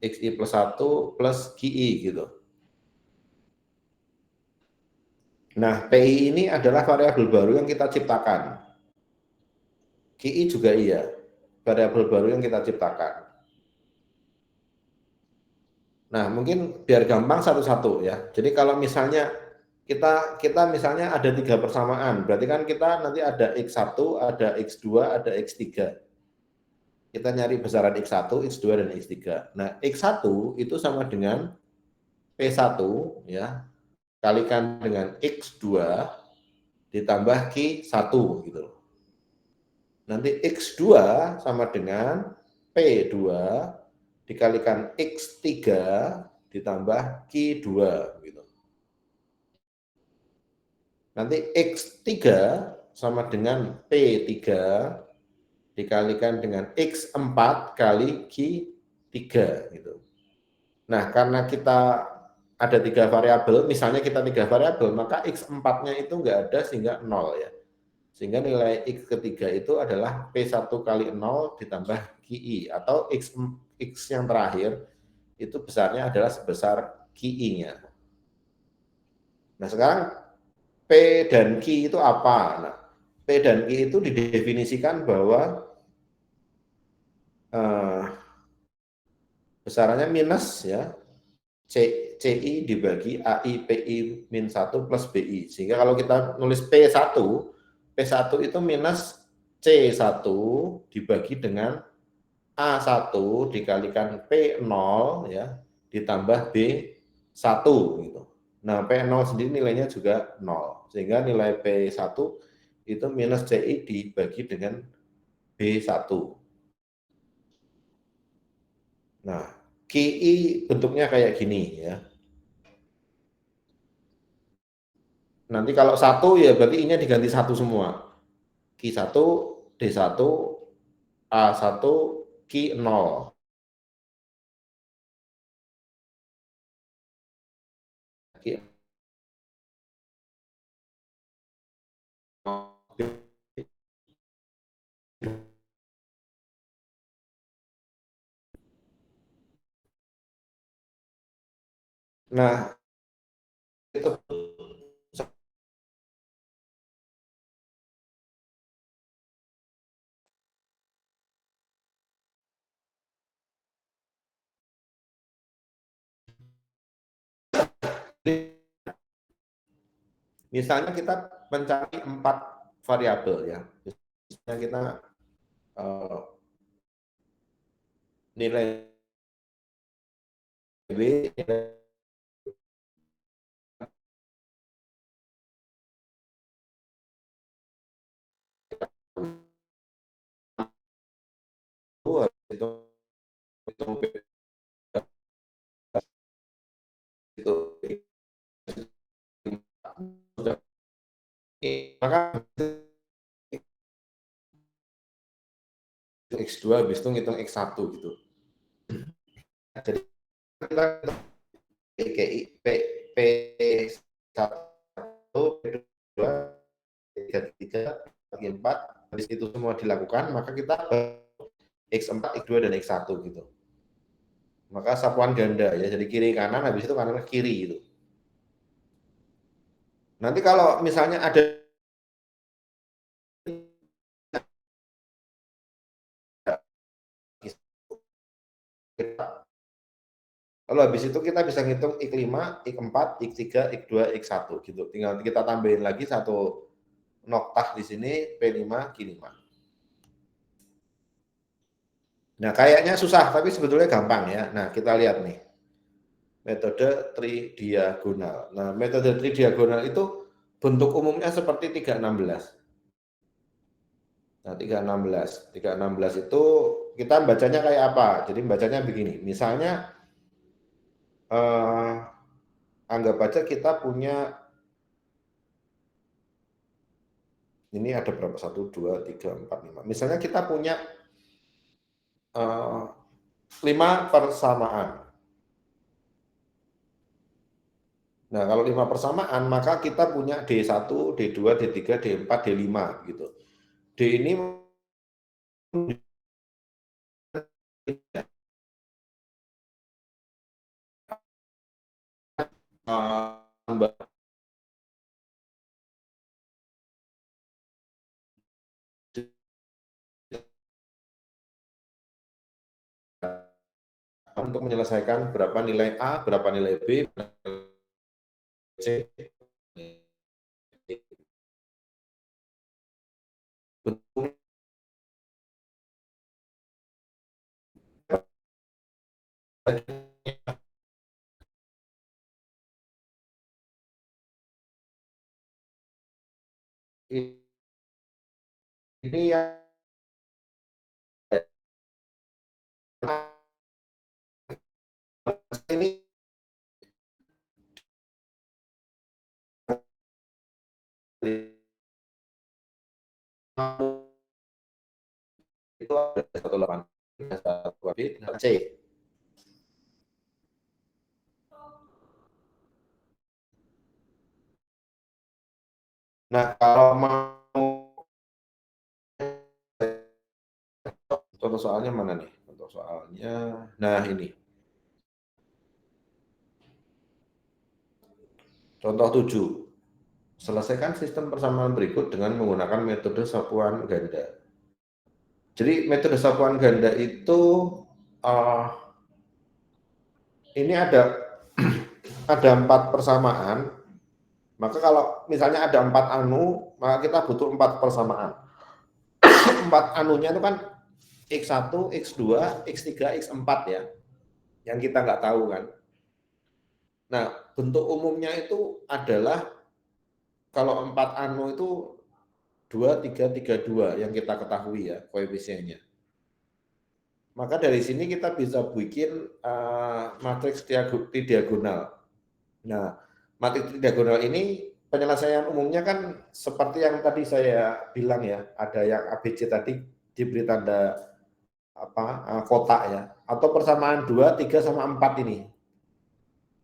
XI plus 1 plus QI gitu. Nah, PI ini adalah variabel baru yang kita ciptakan. QI juga iya, variabel baru yang kita ciptakan. Nah, mungkin biar gampang satu-satu ya. Jadi kalau misalnya kita misalnya ada 3 persamaan, berarti kan kita nanti ada X1, ada X2, ada X3. Kita nyari besaran X1, X2, dan X3. Nah, X1 itu sama dengan P1 ya, kalikan dengan X2 ditambah Q1 gitu. Nanti X2 sama dengan P2 dikalikan X3 ditambah Q2 gitu. Nanti X3 sama dengan P3 dikalikan dengan X4 kali Q3 gitu. Nah, karena kita ada 3 variabel, misalnya kita 3 variabel, maka X4-nya itu enggak ada sehingga 0 ya. Sehingga nilai X ketiga itu adalah P1 kali 0 ditambah QI, atau X yang terakhir itu besarnya adalah sebesar QI-nya. Nah, sekarang P dan Q itu apa? Nah, P dan Q itu didefinisikan bahwa besarannya minus ya, CI dibagi AI PI min 1 plus BI. Sehingga kalau kita nulis P1 itu minus C1 dibagi dengan A1 dikalikan P0 ya, ditambah B1 gitu. Nah, P0 sendiri nilainya juga 0. Sehingga nilai P1 itu minus CI dibagi dengan B1. Nah, QI bentuknya kayak gini ya. Nanti kalau 1 ya berarti I-nya diganti 1 semua. Q1, D1, A1, Q0. Nah, itu misalnya kita mencari 4 variabel ya. Misalnya kita nilai B, nilai maka X2 habis itu ngitung X1 gitu. Jadi kita PKI P1 P2 P3 P4 habis itu semua dilakukan maka kita X4 X2 dan X1 gitu. Maka sapuan ganda ya, jadi kiri kanan habis itu kanan ke kiri gitu. Nanti kalau misalnya ada lalu habis itu kita bisa ngitung X5, X4, X3, X2, X1 gitu. Tinggal kita tambahin lagi satu noktah di sini P5, Q5. Nah, kayaknya susah tapi sebetulnya gampang ya. Nah, kita lihat nih. Metode tridiagonal. Nah, metode tridiagonal itu bentuk umumnya seperti 316. Nah, 316 itu kita bacanya kayak apa? Jadi bacanya begini. Misalnya anggap aja kita punya ini ada berapa? 1, 2, 3, 4, 5. Misalnya kita punya 5 persamaan. Nah, kalau 5 persamaan, maka kita punya D1, D2, D3, D4, D5 gitu. D ini untuk menyelesaikan berapa nilai A, berapa nilai B, C. Ini yang ini itu ada 18 C. Nah, kalau mau contoh soalnya mana nih? Contoh soalnya, nah ini. Contoh 7. Selesaikan sistem persamaan berikut dengan menggunakan metode sapuan ganda. Jadi metode sapuan ganda itu ini ada 4 persamaan. Maka kalau misalnya ada 4 anu, maka kita butuh 4 persamaan. 4 anunya itu kan X1, X2, X3, X4 ya. Yang kita nggak tahu kan. Nah, bentuk umumnya itu adalah kalau 4 anu itu 2, 3, 3, 2 yang kita ketahui ya koefisiennya. Maka dari sini kita bisa bikin matriks tridiagonal. Nah, matriks tridiagonal ini penyelesaian umumnya kan seperti yang tadi saya bilang ya, ada yang ABC tadi diberi tanda kotak ya, atau persamaan 2, 3 sama 4 ini.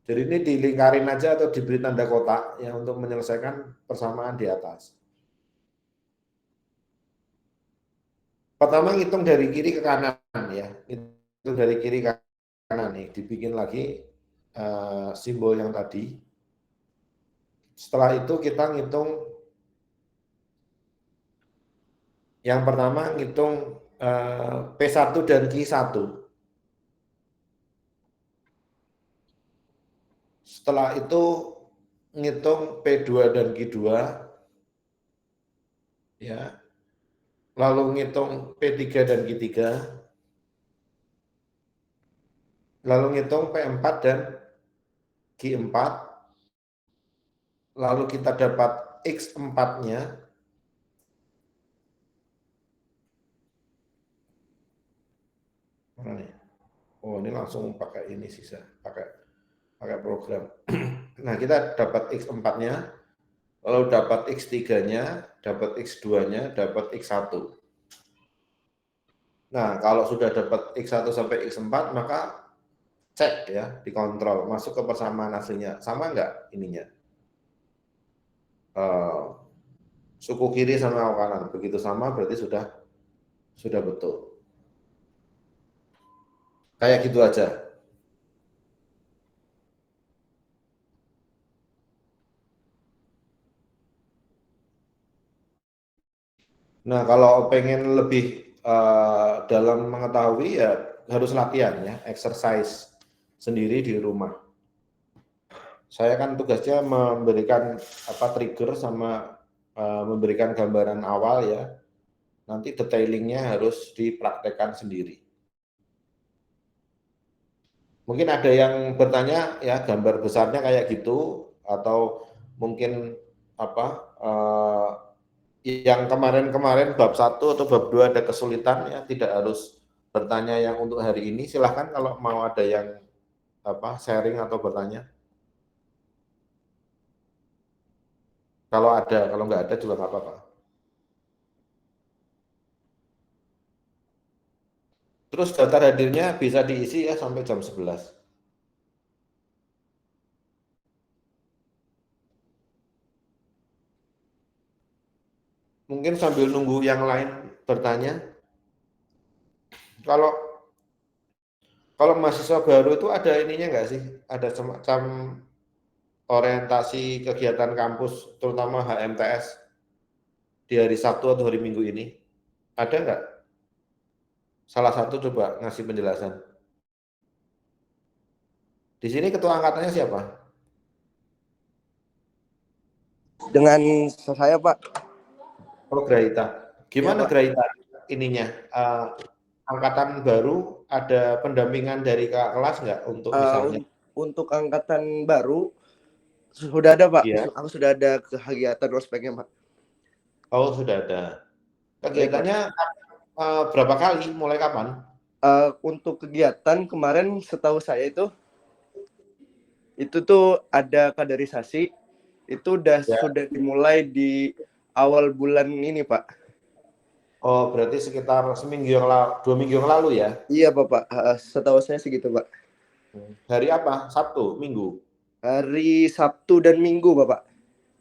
Jadi ini dilingkarin aja atau diberi tanda kotak ya untuk menyelesaikan persamaan di atas. Pertama ngitung dari kiri ke kanan ya, itu dari kiri ke kanan nih, dibikin lagi simbol yang tadi. Setelah itu kita ngitung yang pertama ngitung P1 dan Q1. Setelah itu ngitung P2 dan Q2 ya. Lalu ngitung P3 dan Q3. Lalu ngitung P4 dan Q4. Lalu kita dapat X4-nya. Mana nih? Oh, ini langsung pakai ini sisa, pakai program. Nah, kita dapat X4-nya. Kalau dapat X3-nya, dapat X2-nya, dapat X1. Nah, kalau sudah dapat X1 sampai X4, maka cek ya, dikontrol, masuk ke persamaan aslinya. Sama nggak ininya? Suku kiri sama kanan. Begitu sama berarti sudah betul. Kayak gitu aja. Nah, kalau pengen lebih dalam mengetahui ya harus latihan ya, exercise sendiri di rumah. Saya kan tugasnya memberikan trigger sama memberikan gambaran awal ya. Nanti detailingnya harus dipraktekkan sendiri. Mungkin ada yang bertanya ya gambar besarnya kayak gitu atau mungkin yang kemarin-kemarin bab 1 atau bab 2 ada kesulitan ya, tidak harus bertanya yang untuk hari ini. Silahkan kalau mau ada yang sharing atau bertanya. Kalau ada, kalau nggak ada juga nggak apa-apa. Terus daftar hadirnya bisa diisi ya sampai jam 11. Mungkin sambil nunggu yang lain bertanya. Kalau mahasiswa baru itu ada ininya nggak sih? Ada semacam orientasi kegiatan kampus, terutama HMTS di hari Sabtu atau hari Minggu ini? Ada nggak? Salah satu coba ngasih penjelasan. Di sini ketua angkatannya siapa? Dengan saya Pak. Oh, Graita. Gimana Ya, Pak. Graita ininya? Angkatan baru ada pendampingan dari kakak kelas nggak untuk misalnya? Untuk angkatan baru sudah ada Pak. Iya. Aku sudah ada kegiatan ospeknya Pak. Oh, sudah ada. Baik, Pak. Kegiatannya berapa kali? Mulai kapan? Untuk kegiatan kemarin setahu saya itu tuh ada kaderisasi. Itu sudah dimulai di awal bulan ini Pak. Oh, berarti sekitar 2 minggu yang lalu ya? Iya Bapak. Setahu saya segitu Pak. Hari apa? Sabtu, Minggu? Hari Sabtu dan Minggu Bapak.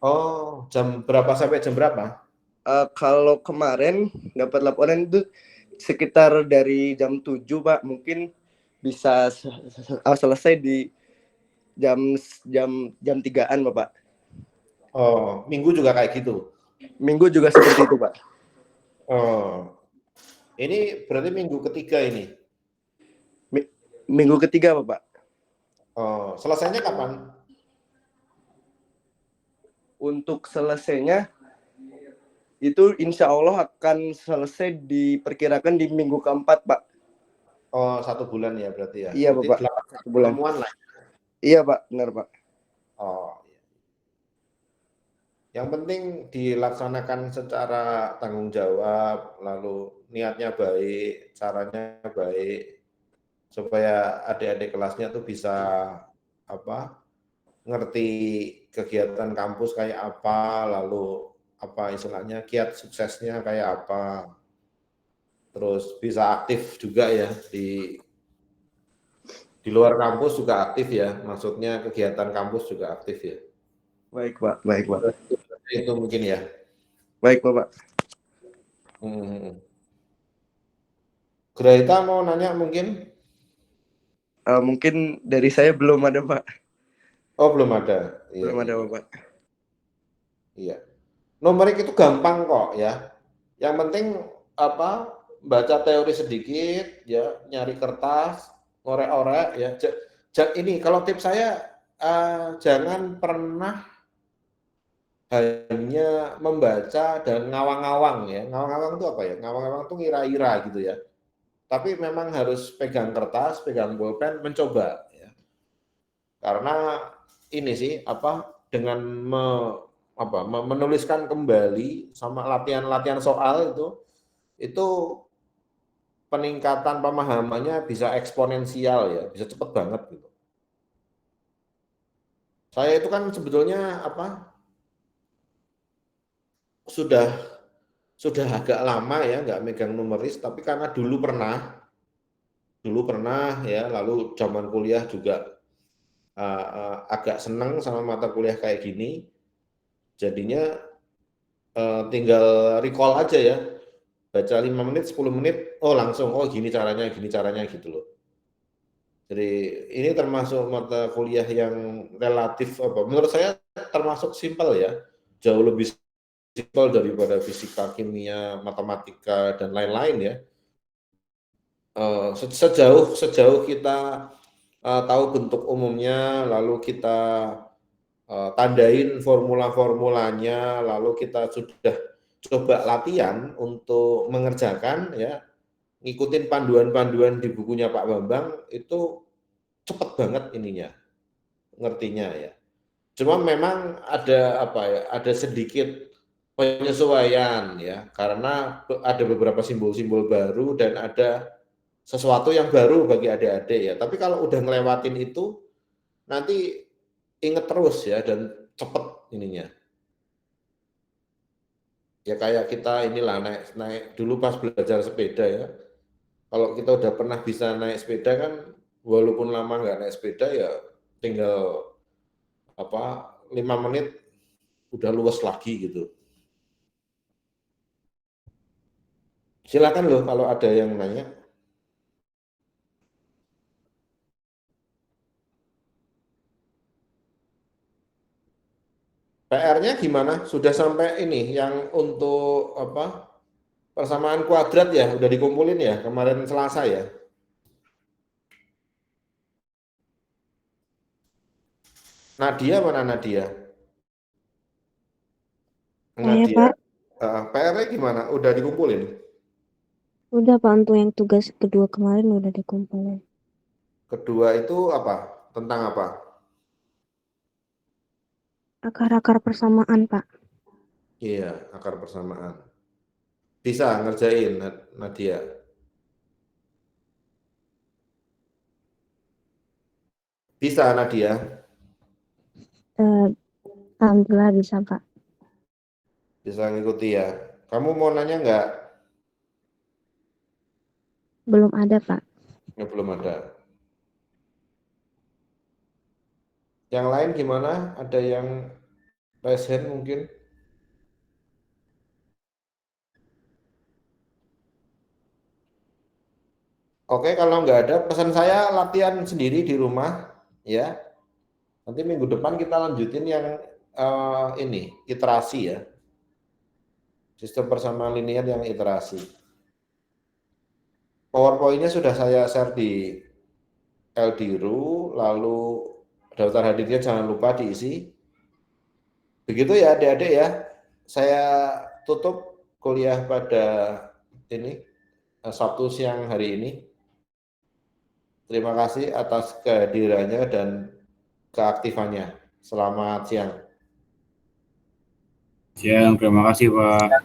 Oh, jam berapa sampai jam berapa? Kalau kemarin dapat laporan itu sekitar dari jam 7 Pak, mungkin bisa selesai di jam 3-an Bapak. Oh, Minggu juga kayak gitu? Minggu juga seperti itu Pak. Oh, ini berarti minggu ketiga ini? Minggu ketiga Bapak. Oh, selesainya kapan? Untuk selesainya itu insya Allah akan selesai diperkirakan di minggu keempat Pak. Oh, 1 bulan ya berarti ya? Iya berarti Bapak, 1 bulan. Pertemuan lah. Iya Pak, benar Pak. Oh, yang penting dilaksanakan secara tanggung jawab, lalu niatnya baik, caranya baik, supaya adik-adik kelasnya tuh bisa ngerti kegiatan kampus kayak apa, lalu istilahnya kiat suksesnya kayak apa, terus bisa aktif juga ya di luar kampus juga aktif ya, maksudnya kegiatan kampus juga aktif ya. Baik Pak, baik Pak. Itu mungkin ya. Baik Bapak. Graita mau nanya mungkin? Mungkin dari saya belum ada Pak. Oh, belum ada. Belum ada Bapak. Iya. Numerik itu gampang kok ya. Yang penting baca teori sedikit ya, nyari kertas, ngorek-orek ya. Ini kalau tips saya jangan pernah hanya membaca dan ngawang-ngawang ya. Ngawang-ngawang itu apa ya? Ngawang-ngawang itu ngira-ira gitu ya. Tapi memang harus pegang kertas, pegang bolpen, mencoba ya. Karena ini sih dengan menuliskan kembali sama latihan-latihan soal itu peningkatan pemahamannya bisa eksponensial ya, bisa cepat banget gitu. Saya itu kan sebetulnya sudah agak lama ya nggak megang numeris, tapi karena dulu pernah ya, lalu zaman kuliah juga agak seneng sama mata kuliah kayak gini, jadinya tinggal recall aja ya, baca 5 menit, 10 menit, oh langsung, oh gini caranya gitu loh. Jadi ini termasuk mata kuliah yang relatif menurut saya termasuk simpel ya, jauh lebih simpel daripada fisika, kimia, matematika dan lain-lain ya. Sejauh kita tahu bentuk umumnya, lalu kita tandain formula-formulanya, lalu kita sudah coba latihan untuk mengerjakan ya, ngikutin panduan-panduan di bukunya Pak Bambang, itu cepet banget ininya, ngertinya ya. Cuma memang ada ada sedikit penyesuaian ya, karena ada beberapa simbol-simbol baru dan ada sesuatu yang baru bagi adik-adik ya. Tapi kalau udah ngelewatin itu, nanti inget terus ya dan cepet ininya. Ya kayak kita inilah naik dulu pas belajar sepeda ya. Kalau kita udah pernah bisa naik sepeda kan, walaupun lama nggak naik sepeda ya tinggal 5 menit udah luas lagi gitu. Silakan loh kalau ada yang nanya. PR-nya gimana? Sudah sampai ini yang untuk persamaan kuadrat ya, udah dikumpulin ya kemarin Selasa ya. Nadia mana Nadia? Saya, Nadia, Pak. PR-nya gimana? Udah dikumpulin? Udah, Pak, untuk yang tugas kedua kemarin udah dikumpulin. Kedua itu apa? Tentang apa? Akar-akar persamaan, Pak. Iya, akar persamaan. Bisa ngerjain Nadia? Bisa Nadia? Alhamdulillah bisa, Pak. Bisa ngikuti ya. Kamu mau nanya nggak? Belum ada, Pak. Ya, belum ada. Yang lain gimana? Ada yang raise hand mungkin? Oke, kalau nggak ada, pesan saya latihan sendiri di rumah, ya. Nanti minggu depan kita lanjutin yang ini, iterasi ya. Sistem persamaan linear yang iterasi. PowerPoint-nya sudah saya share di Eldiru, lalu daftar hadirnya jangan lupa diisi. Begitu ya adik-adik ya. Saya tutup kuliah pada ini Sabtu siang hari ini. Terima kasih atas kehadirannya dan keaktifannya. Selamat siang. Siang, terima kasih Pak.